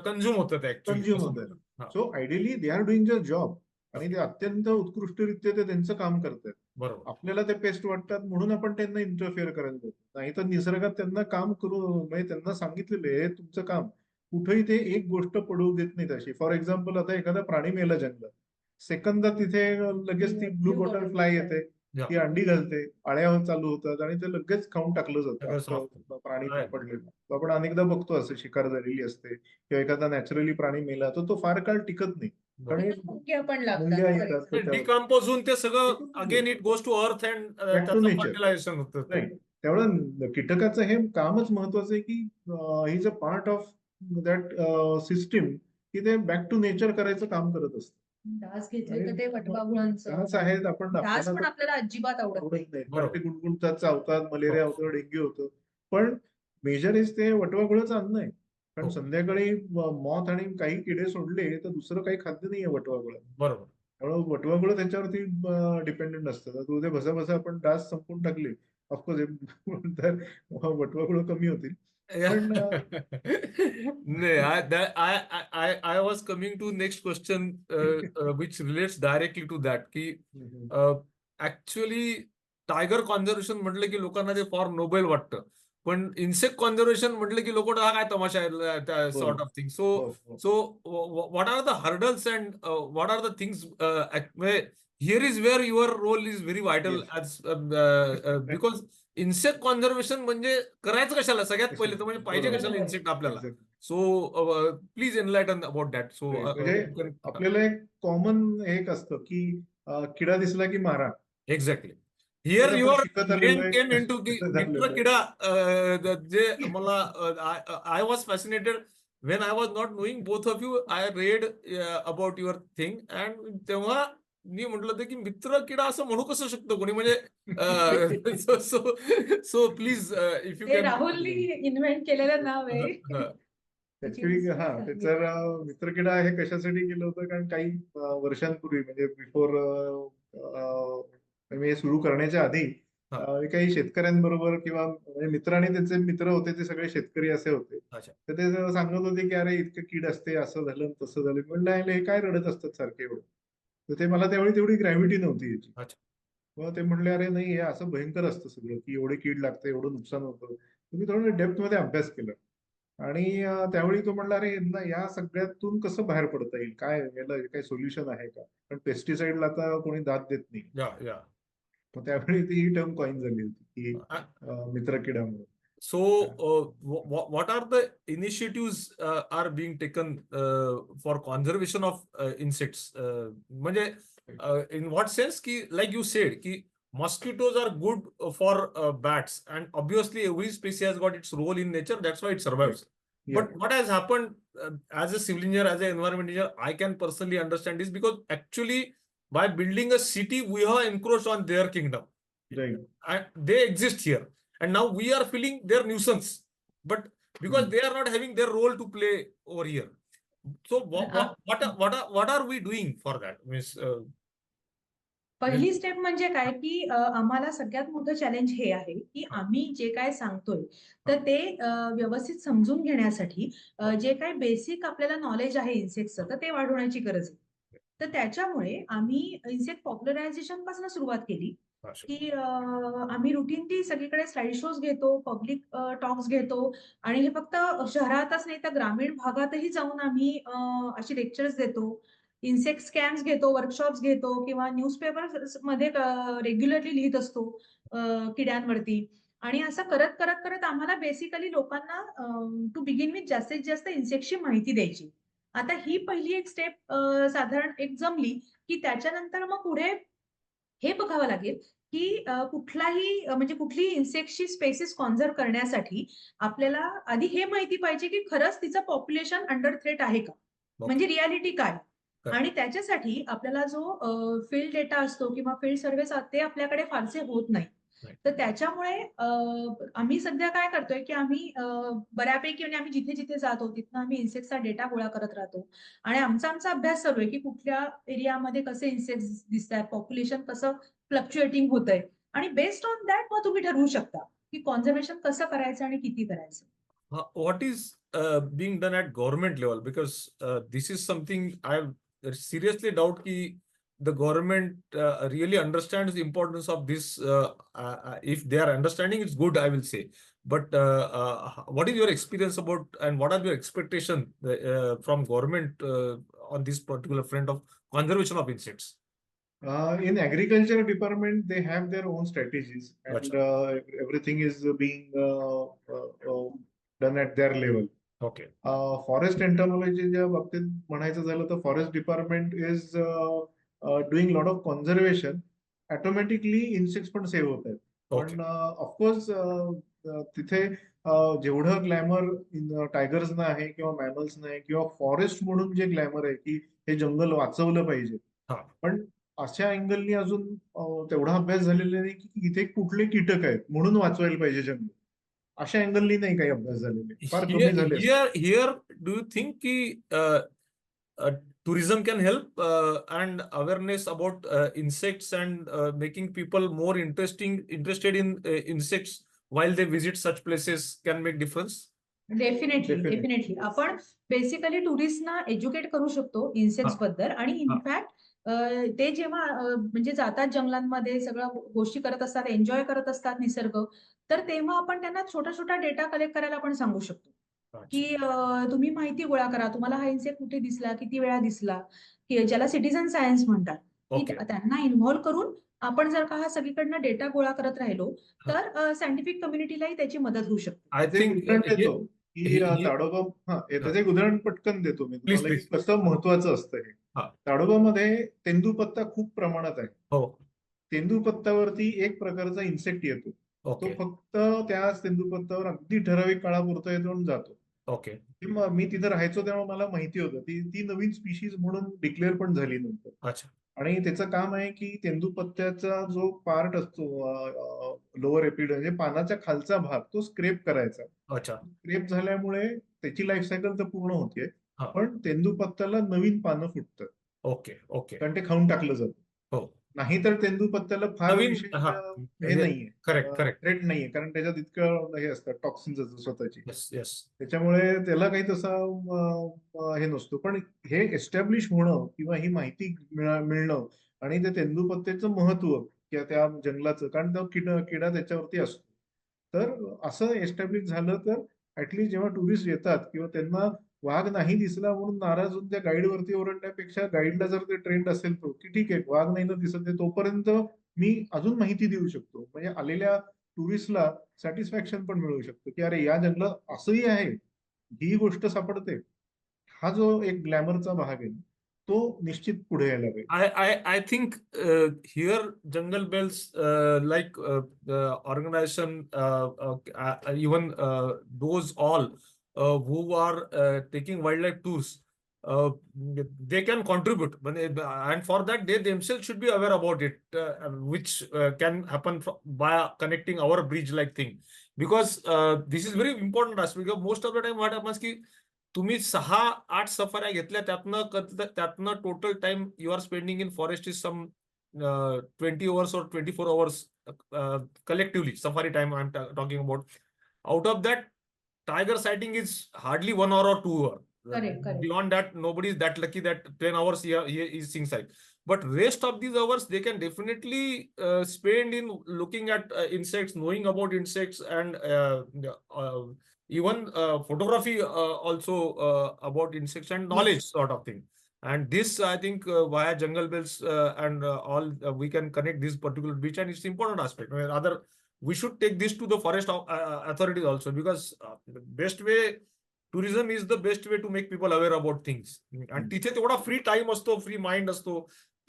कन्झ्युम होतं ते ऍक्च्युली. कंझ्युम होतं. So ideally they are doing their job आणि ते अत्यंत उत्कृष्टरित्या ते त्यांचं काम करतात. बरोबर. आपल्याला ते पेस्ट वाटतात म्हणून आपण त्यांना इंटरफेअर करायला देतो. नाही तर निसर्गात त्यांना काम करू म्हणजे त्यांना सांगितलेलं आहे तुमचं काम. कुठेही ते एक गोष्ट पडू देत नाही तशी. फॉर एक्झाम्पल आता एखादा प्राणी मेला जंगलात, सेकंदात तिथे लगेच ती ब्लू बॉटल फ्लाय येते, ती अंडी घालते, आळ्या चालू होतात आणि ते लगेच खाऊन टाकलं जातं सगळं अख्खं समाप्त. प्राणी Right. पडलेलं. आपण अनेकदा बघतो असं शिकार झालेली असते किंवा एखादा नॅचरली प्राणी मेला तर तो फार काळ टिकत नाही. कारण हे मुंग्या पण मुंग्या लागतात. येतात त्याच्यावर. डिकम्पोज होऊन ते सगळं Decompose अगेन होतं. It goes to earth and Back to त्याचं nature. फर्टिलायझेशन होतं. राईट. त्यामुळे कीटकाचं हे कामच महत्वाचं आहे की he is a part of that system की ते बॅक टू नेचर करायचं काम करत असतं. डास घेतले तर ते वटवाघुळांचं. डास आहेत आपण डास पण आपल्याला आपल्याला अजिबात आवडत नाही. आवडत नाही. कारण बरोबर. ते गुणगुणतात, चावतात, मलेरिया हो. होतं, डेंग्यू होतं. पण मेजर इज ते वटवाघुळाचं अन्न आहे. कारण हो. संध्याकाळी मॉथ आणि काही किडे सोडले तर दुसरं काही खाद्य नाहीये वटवाघुळात. बरोबर. त्यामुळे वटवाघुळ त्याच्यावरती डिपेंडेंट असतं. तर उद्या बसा आपण डास संपून टाकले ऑफकोर्स तर वटवाघुळ कमी होतील. पण No, I was coming to next question, which relates directly to that. की ऍक्च्युअली टायगर कॉन्झर्वेशन म्हटलं की लोकांना ते फॉर नोबेल वाटतं, पण इन्सेक्ट कॉन्झर्वेशन म्हटलं की लोक हा काय तमाशा आहे त्या sort of thing. So what are the hurdles and what are the things here is where your role is very vital as because insect conservation म्हणजे करायचं कशाला सगळ्यात पहिले तर म्हणजे पाहिजे कशाला इन्सेक्ट आपल्याला. So please enlighten about that. So म्हणजे आपल्याला एक कॉमन एक असतं की किडा दिसला की मारा. एक्झॅक्टली. हिअर आपण युअर शिकत आलेलो मेन आहे. केम इनटू की शिकत मित्र आलेलो आहे. किडा जे मला I was fascinated when I was not knowing both of you. I read about your thing and तेव्हा मी म्हटलं होतं की मित्र किडा असं म्हणू कसं शकतो कोणी म्हणजे सो प्लीज इफ यू हे कॅन. राहुलनी इन्व्हेंट केलेलं नाव आहे. ऍक्च्युली त्याचं मित्रकिडा हे कशासाठी केलं होतं कारण काही वर्षांपूर्वी म्हणजे बिफोर मी हे सुरू करण्याच्या आधी हा. काही शेतकऱ्यांबरोबर किंवा म्हणजे मित्र आणि त्यांचे मित्र होते ते सगळे शेतकरी असे होते. अच्छा. तर ते सांगत होते की अरे इतकं कीड असते, असं झालं तसं झालं. म्हणलं हे काय रडत असतात सारखे एवढं. तर ते मला त्यावेळी तेवढी ग्रॅव्हिटी नव्हती याची. अच्छा. मग ते म्हणले अरे नाही हे असं भयंकर असतं सगळं की एवढे कीड लागतं, एवढं नुकसान होतं. तुम्ही थोडं डेप्थ मध्ये अभ्यास केला आणि त्यावेळी तो म्हणला अरे यांना या सगळ्यातून कसं बाहेर पडता येईल, काय याला काही सोल्युशन आहे का? पण पेस्टिसाइडला आता कोणी दाद देत नाही. या मग त्यावेळी ती ही टर्म कॉइन झाली होती की मित्रकिडा म्हणून. So, what are the initiatives are being taken for conservation of insects? म्हणजे in what sense ki like you said ki mosquitoes are good for bats and obviously every species has got its role in nature, that's why it survives. Yeah. But what has happened as a civil engineer, as an environment engineer, I can personally understand this because actually by building a city we have encroached on their kingdom. Right. And they exist here. And now we are feeling their nuisance, but because they are not having their role to play over here. So what are we doing for that? Means, पहिली step म्हणजे काय की आम्हाला सगळ्यात मोठं challenge हे आहे की आम्ही जे काय सांगतोय तर ते व्यवस्थित समजून घेण्यासाठी जे काय बेसिक आपल्याला नॉलेज आहे इन्सेक्टचं तर ते वाढवण्याची गरज आहे. तर त्याच्यामुळे आम्ही इन्सेक्ट पॉप्युलरायझेशन पासून सुरुवात केली की आम्ही रुटीनली सगळीकडे स्लाइड शोज घेतो, पब्लिक टॉक्स घेतो आणि हे फक्त शहरातच नाही तर ग्रामीण भागातही जाऊन आम्ही अशी लेक्चर्स देतो. इन्सेक्ट स्कॅम्स घेतो, वर्कशॉप्स घेतो किंवा न्यूजपेपर मध्ये रेग्युलरली लिहित असतो किड्यांवरती. आणि असं करत करत करत आम्हाला बेसिकली लोकांना टू बिगिन विथ जास्तीत जास्त इन्सेक्टची माहिती द्यायची. आता ही पहिली एक स्टेप साधारण एक जमली की त्याच्यानंतर मग पुढे हे बघावं लागेल की कुठलाही म्हणजे कुठलीही इन्सेक्टची स्पेसिस कॉन्झर्व करण्यासाठी आपल्याला आधी हे माहिती पाहिजे की खरंच तिचं पॉप्युलेशन अंडर थ्रेट आहे का, म्हणजे रियालिटी काय. आणि त्याच्यासाठी आपल्याला जो फील्ड डेटा असतो किंवा फील्ड सर्व्हे ते आपल्याकडे फारसे होत नाही. Right. तर त्याच्यामुळे आम्ही सध्या काय करतोय की आम्ही बऱ्यापैकी म्हणजे आम्ही जिथे जिथे जातो तिथनं आम्ही इन्सेक्टचा डेटा गोळा करत राहतो आणि आमचा अभ्यास चालू आहे की कुठल्या एरियामध्ये कसे इन्सेक्ट दिसतात, पॉप्युलेशन कसं फ्लक्च्युएटिंग होतंय आणि बेस्ड ऑन दॅट मग तुम्ही ठरवू शकता की कॉन्झर्वेशन कसं करायचं आणि किती करायचं. What is being done at government level? Because this is something I seriously doubt ki the government really understands the importance of this. If they are understanding, it's good, I will say. But what is your experience about, and what are your expectation from government on this particular front of conservation of insects? In agriculture department, they have their own strategies, and everything is being done at their level. Okay. Forest entomology च्या बाबतीत म्हणायचं झालं तर forest department is doing lot of conservation. Automatically insects पण save होत आहेत. Okay. पण of course तिथे जेवढं ग्लॅमर टायगर्सना आहे किंवा मॅमल्सना आहे किंवा फॉरेस्ट म्हणून जे ग्लॅमर आहे की हे जंगल वाचवलं पाहिजे, हा. पण अशा अँगलनी अजून तेवढा अभ्यास झालेला नाही की इथे कुठले कीटक आहेत म्हणून वाचवायला पाहिजे जंगल. अशा अँगलनी नाही काही अभ्यास झालेले, फार कमी झाले. Here, do you think ki tourism can help and awareness about insects and making people more interested in insects while they visit such places can make difference? Definitely आपण बेसिकली टुरिस्टना एज्युकेट करू शकतो इन्सेक्ट्स बद्दल आणि in fact ते जेव्हा म्हणजे जातात जंगलांमध्ये सगळ्या गोष्टी करत असतात, एन्जॉय करत असतात निसर्ग, तर तेव्हा आपण त्यांना छोटा छोटा डेटा कलेक्ट करायला पण सांगू शकतो की तुम्ही माहिती गोळा करा, तुम्हाला हा इन्सेक्ट कुठे दिसला, किती वेळा दिसला, की ज्याला सिटीझन सायन्स म्हणतात, की त्यांना इन्व्हॉल्व्ह करून आपण जर का हा सगळीकडनं डेटा गोळा करत राहिलो तर सायंटिफिक कम्युनिटीलाही त्याची मदत होऊ शकते. I think की ताडोबा, त्याचं एक उदाहरण पटकन देतो मी तुम्हाला की कसं महत्वाचं असतं हे. ताडोबामध्ये तेंदूपत्ता खूप प्रमाणात आहे. हो. तेंदूपत्तावरती एक प्रकारचा इन्सेक्ट येतो. तो फक्त त्या तेंदूपत्तावर अगदी ठराविक काळापुरता येतो आणि जातो. ओके. मी तिथे राहायचो तेव्हा मला माहिती होतं ती नवीन स्पीशीज म्हणून डिक्लेअर पण झाली नंतर. अच्छा. आणि त्याचं काम आहे की तेंदूपत्त्याचा जो पार्ट असतो लोअर एपिड म्हणजे पानाच्या खालचा भाग तो स्क्रेप करायचा. अच्छा. स्क्रेप झाल्यामुळे त्याची लाईफ सायकल तर पूर्ण होते, पण तेंदूपत्त्याला नवीन पानं फुटतात. ओके. ओके. कारण ते खाऊन टाकलं जातं. हो. नाहीतर तेंदूपत्त्याला फार हे नाहीये, करेक्ट थ्रेट नाहीये, कारण त्याच्यात इतकं हे असतं टॉक्सिन्स असतात स्वतःची. येस. त्याच्यामुळे त्याला काही तसा हे नसतो. पण हे एस्टॅब्लिश होणं किंवा ही माहिती मिळणं आणि त्या तेंदूपत्त्याचं महत्व किंवा त्या जंगलाचं, कारण तो किडा त्याच्यावरती असतो, तर असं एस्टॅब्लिश झालं तर ऍटलीस्ट जेव्हा टुरिस्ट येतात किंवा त्यांना वाघ नाही दिसला म्हणून नाराज होऊन त्या गाईडवरती ओरडण्यापेक्षा गाईडला जर ते ट्रेंड असेल तो की ठीक आहे वाघ नाही ना दिसत आहे तोपर्यंत मी अजून माहिती देऊ शकतो, म्हणजे आलेल्या टुरिस्टला सॅटिस्फॅक्शन पण मिळू शकतं की अरे या जंगलात असंही आहे, ही गोष्ट सापडते. हा जो एक ग्लॅमरचा भाग आहे तो निश्चित पुढे यायला पाहिजे. I think here Jungle Bells like organization even those all who are taking wildlife tours they can contribute, and for that they themselves should be aware about it, which can happen by connecting our bridge like thing, because this is very important aspect. Because most of the time what happens की तुम्ही 6-8 सफाऱ्या घेतल्या त्यातनं total time you are spending in forest is some 20 hours or 24 hours collectively safari time I'm talking about. Out of that, tiger sighting is hardly 1 hour or 2 hours. Correct. Beyond that, nobody is that lucky that 10 hours he is seeing sight. But rest of these hours they can definitely spend in looking at insects, knowing about insects, and even photography also about insects and knowledge sort of thing. And this I think via Jungle Bells and all we can connect this particular beach, and it's important aspect. Rather we should take this to the forest authorities also, because the best way, tourism is the best way to make people aware about things. And तिथे तेवढा free time असतो, free mind असतो,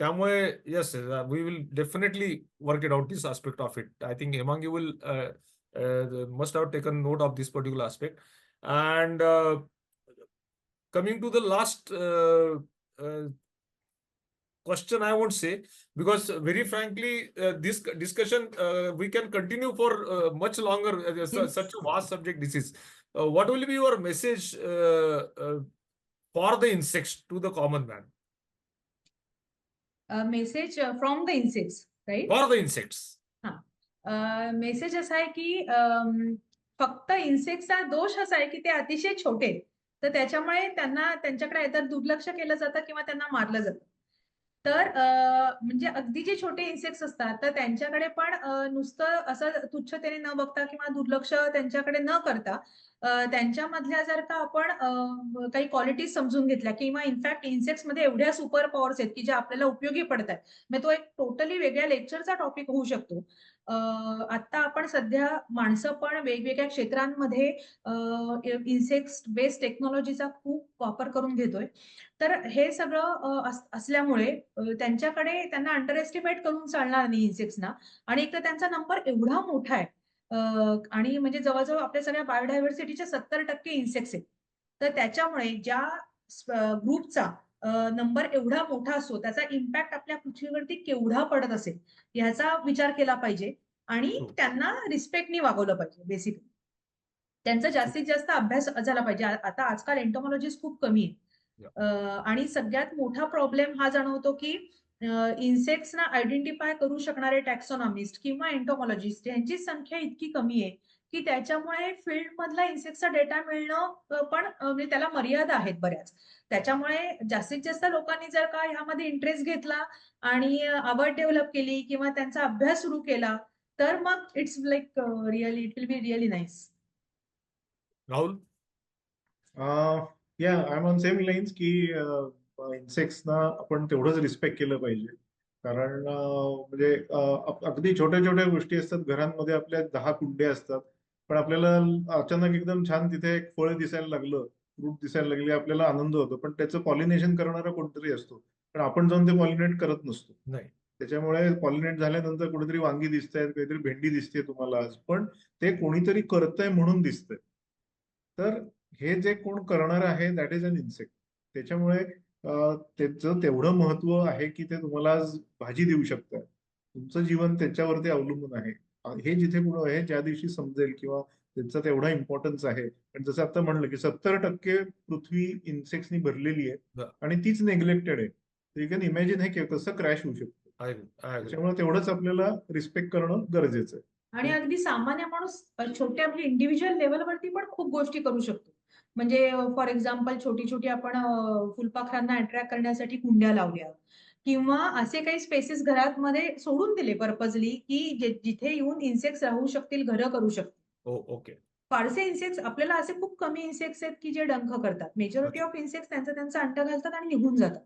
त्यामुळे yes, we will definitely work it out, this aspect of it. I think Hemangi will must have taken note of this particular aspect. And coming to the last question I won't say, because very frankly, this discussion we can continue for much longer. Such a vast subject this is. What will be your message for the insects to the common man? Message from the insects, right? For the insects. Message असा आहे की फक्त इन्सेक्टचा दोष असा आहे की ते अतिशय छोटे आहेत. तर त्याच्यामुळे त्यांच्याकडे तर दुर्लक्ष केलं जातं किंवा त्यांना मारलं जातं. तर म्हणजे अगदी जे छोटे इन्सेक्ट्स असतात तर त्यांच्याकडे पण नुसतं असं तुच्छतेने न बघता किंवा दुर्लक्ष त्यांच्याकडे न करता त्यांच्यामधल्या जर का आपण काही क्वालिटीज समजून घेतल्या किंवा इनफॅक्ट इन्सेक्ट्स मध्ये एवढ्या सुपर पॉवर्स आहेत की जे आपल्याला उपयोगी पडतात. मग तो एक टोटली वेगळ्या लेक्चरचा टॉपिक होऊ शकतो. आता आपण सध्या माणसं पण वेगवेगळ्या क्षेत्रांमध्ये इन्सेक्ट्स बेस्ड टेक्नॉलॉजीचा खूप वापर करून घेतोय. तर हे सगळं असल्यामुळे त्यांना अंडर एस्टिमेट करून चालणार नाही इन्सेक्ट्सना. आणि एक तर त्यांचा नंबर एवढा मोठा आहे आणि म्हणजे जवळजवळ आपल्या सगळ्या बायोडायव्हर्सिटीच्या 70% इन्सेक्ट्स आहेत. तर त्याच्यामुळे ज्या ग्रुपचा नंबर एवढा मोठा असतो त्याचा इम्पॅक्ट आपल्या पृथ्वीवरती केवढा पडत असेल याचा विचार केला पाहिजे आणि त्यांना रिस्पेक्टनी वागवलं पाहिजे. बेसिकली त्यांचा जास्तीत जास्त अभ्यास झाला पाहिजे. आता आजकाल एंटोमॉलॉजिस्ट खूप कमी आहे आणि सगळ्यात मोठा प्रॉब्लेम हा जाणवतो की इन्सेक्ट्सना आयडेंटिफाय करू शकणारे टॅक्सॉनॉमिस्ट किंवा एंटोमॉलॉजिस्ट यांची संख्या इतकी कमी आहे की त्याच्यामुळे फील्ड मधला इन्सेक्टचा डेटा मिळणं पण म्हणजे त्याला मर्यादा आहेत बऱ्याच. त्याच्यामुळे जास्तीत जास्त लोकांनी जर का ह्यामध्ये इंटरेस्ट घेतला आणि आवड डेव्हलप केली किंवा त्यांचा अभ्यास सुरू केला तर मग it's like really it will be really nice. Rahul? I am on same lines की इन्सेक्ट्सना आपण तेवढंच रिस्पेक्ट केलं पाहिजे. कारण म्हणजे अगदी छोट्या छोट्या गोष्टी असतात. घरांमध्ये आपल्या 10 कुंड्या असतात पण आपल्याला अचानक एकदम छान तिथे एक फळ दिसायला लागलं, फ्रूट दिसायला लागले, आपल्याला आनंद होतो. पण त्याचं पॉलिनेशन करणारा कोणतरी असतो पण आपण जाऊन ते पॉलिनेट करत नसतो. नाही. त्याच्यामुळे पॉलिनेट झाल्यानंतर कुठेतरी वांगी दिसतायत, काहीतरी भेंडी दिसते तुम्हाला आज, पण ते कोणीतरी करतंय म्हणून दिसतंय. तर हे जे कोण करणार आहे दॅट इज अन इन्सेक्ट. त्याच्यामुळे त्याचं तेवढं महत्व आहे की ते तुम्हाला आज भाजी देऊ शकतात. तुमचं जीवन त्याच्यावरती अवलंबून आहे. हे जिथे कुठं आहे ज्या दिवशी समजेल किंवा त्याचा तेवढा इम्पॉर्टन्स आहे. पण जसं आता म्हणलं की 70% पृथ्वी इन्सेक्ट्सनी भरलेली आहे आणि तीच नेग्लेक्टेड आहे. तर यू कॅन इमॅजिन हे कसं क्रॅश होऊ शकतं. त्याच्यामुळे तेवढंच आपल्याला रिस्पेक्ट करणं गरजेचं आहे. आणि अगदी सामान्य माणूस छोट्या आपल्या इंडिव्हिज्युअल लेवलवरती पण खूप गोष्टी करू शकतो. म्हणजे फॉर एक्झाम्पल छोटी छोटी आपण फुलपाखरांना अट्रॅक्ट करण्यासाठी कुंड्या लावल्या किंवा असे काही स्पेसेस घरात मध्ये सोडून दिले पर्पजली की जिथे येऊन इन्सेक्ट्स राहू शकतील, घरं करू शकतील. ओके. फारसे इन्सेक्ट्स आपल्याला असे खूप कमी इन्सेक्ट्स आहेत की जे डंख करतात. मेजॉरिटी ऑफ इन्सेक्ट्स त्यांचा अंड घालतात आणि निघून जातात.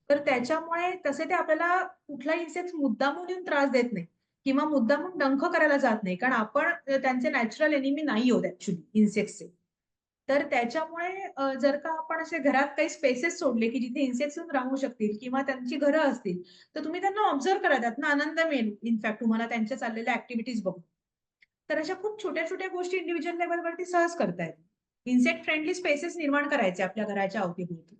तर त्याच्यामुळे तसे ते आपल्याला कुठला इन्सेक्ट मुद्दामून येऊन त्रास देत नाही किंवा मुद्दामून डंख करायला जात नाही कारण आपण त्यांचे नॅचरल एनिमी नाही होत ऍक्च्युली इन्सेक्ट्सचे. तर त्याच्यामुळे जर का आपण असे घरात काही स्पेसेस सोडले की जिथे इन्सेक्ट्स राहू शकतील किंवा त्यांची घरं असतील तर तुम्ही त्यांना ऑब्झर्व्ह करा, त्यातनं आनंद मिळेल इनफॅक्ट तुम्हाला त्यांच्या चाललेल्या ऍक्टिव्हिटीज बघून. तर अशा खूप छोट्या छोट्या गोष्टी इंडिव्हिज्युअल लेवलवरती सहज करता येतात. इन्सेक्ट फ्रेंडली स्पेसेस निर्माण करायचे आपल्या घराच्या अवतीभोवती.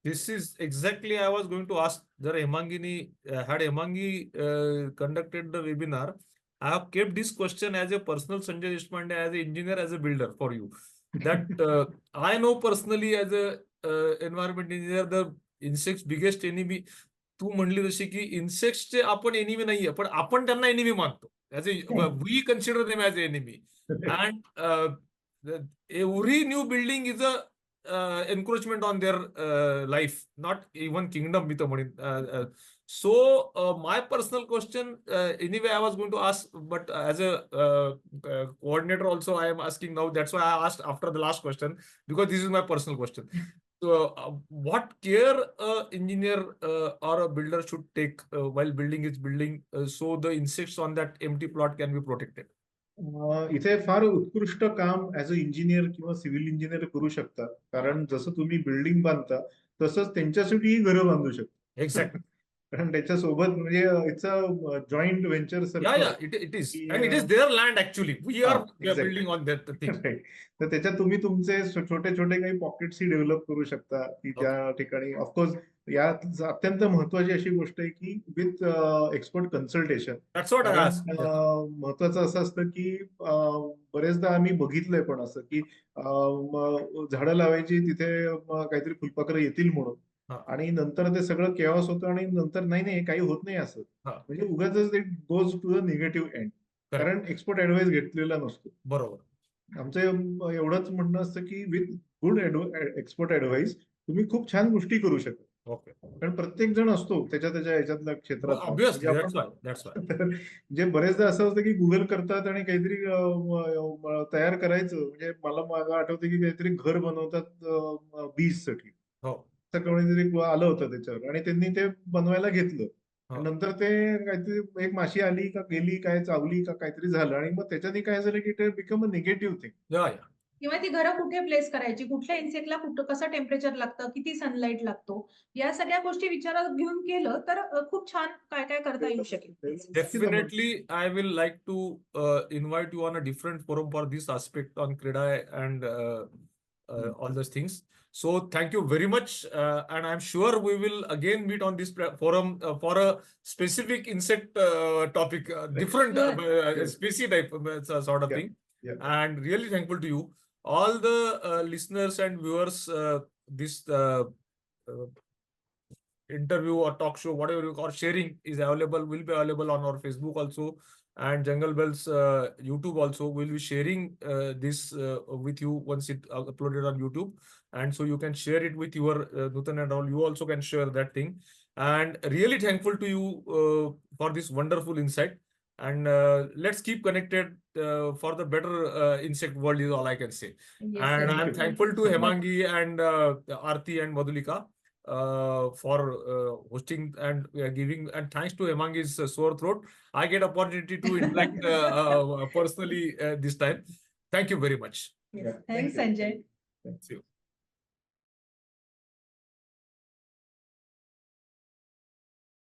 This is exactly I was going to ask. Jara had Hemangi conducted the webinar, I have kept this question as a personal Sanjay Deshpande, as an engineer, as a builder for you. That I know personally as a environment engineer, the insects biggest enemy. तू म्हणली जशी की इन्सेक्ट्सचे आपण enemy नाहीये पण आपण त्यांना enemy मानतो. As a we consider them as enemy. And every new building is a encroachment on their life, not even kingdom with a so my personal question anyway I was going to ask, but as a coordinator also I am asking now. That's why I asked after the last question because this is my personal question. So what care engineer or a builder should take while building his building so the insects on that empty plot can be protected? इथे फार उत्कृष्ट काम as a engineer किंवा civil engineer करू शकतात. कारण जसं तुम्ही building बांधता तसंच त्यांच्यासाठीही घरं बांधू शकता. एक्झॅक्ट. कारण त्याच्यासोबत म्हणजे it's a joint venture Yeah, सारखं yeah, it is. की, And it is their land actually. We हा, are exactly. building on that thing. Right. तर त्याच्यात तुम्ही तुमचे छोटे छोटे काही पॉकेट्सही डेव्हलप करू शकता की त्या ठिकाणी ऑफकोर्स यात अत्यंत महत्वाची अशी गोष्ट आहे की with expert consultation. That's what I कारण asked. Yeah. महत्वाचं असं असतं की बरेचदा आम्ही बघितलंय पण असं की झाडं लावायची तिथे काहीतरी फुलपाखरं येतील म्हणून हा. आणि नंतर ते सगळं केओस होतं आणि नंतर नाही नाही काही होत नाही असं. हा. म्हणजे उगाच it goes to the negative end. Correct. कारण एक्सपर्ट ऍडवाइस घेतलेला नसतो. बरोबर. आमचं एवढंच म्हणणं असतं की विथ गुड एक्सपर्ट ऍडवाइस तुम्ही खूप छान गोष्टी करू शकता. Okay. कारण प्रत्येक जण असतो त्याच्या याच्यातल्या क्षेत्रात. Obviously, म्हणजे that's why. That's why. तर जे बरेचदा असं असतं की गुगल करतात आणि काहीतरी तयार करायचं. म्हणजे मला आठवतं की काहीतरी घर बनवतात बीजसाठी. हो. असं कोणीतरी आलं होतं त्याच्यावर आणि त्यांनी ते बनवायला घेतलं. हा. नंतर ते काहीतरी एक माशी आली का गेली काय चावली का काहीतरी झालं आणि मग त्याच्याने काय झालं की ते become a negative thing. Yeah, yeah. किंवा ती घरं कुठे प्लेस करायची, कुठल्या इन्सेक्टला कुठं कसं टेम्परेचर लागतं, किती सनलाईट लागतो, या सगळ्या गोष्टी विचारात घेऊन केलं तर खूप छान काय काय करता येऊ शकेल. Definitely, I will like to invite you on a different forum for this aspect on Krida and all those things. So thank you very much, and I'm sure we will again meet on this forum for a specific insect topic, different species type sort of Yeah. thing. Yeah. And really thankful to you, all the listeners and viewers. This interview or talk show, whatever you call sharing, is available, will be available on our Facebook also, and Jungle Bells YouTube also. Will be sharing this with you once it uploaded on YouTube, and so you can share it with your Nutan and all. You also can share that thing, and really thankful to you for this wonderful insight. And let's keep connected for the better insect world is all I can say. Yes, And sir. I'm you. thankful to So much. Hemangi and Aarti and Madhulika for hosting and giving, and thanks to Hemangi's sore throat, I get opportunity to interact personally this time. Thank you very much. Yes. Thanks, Sanjay. Thank See you.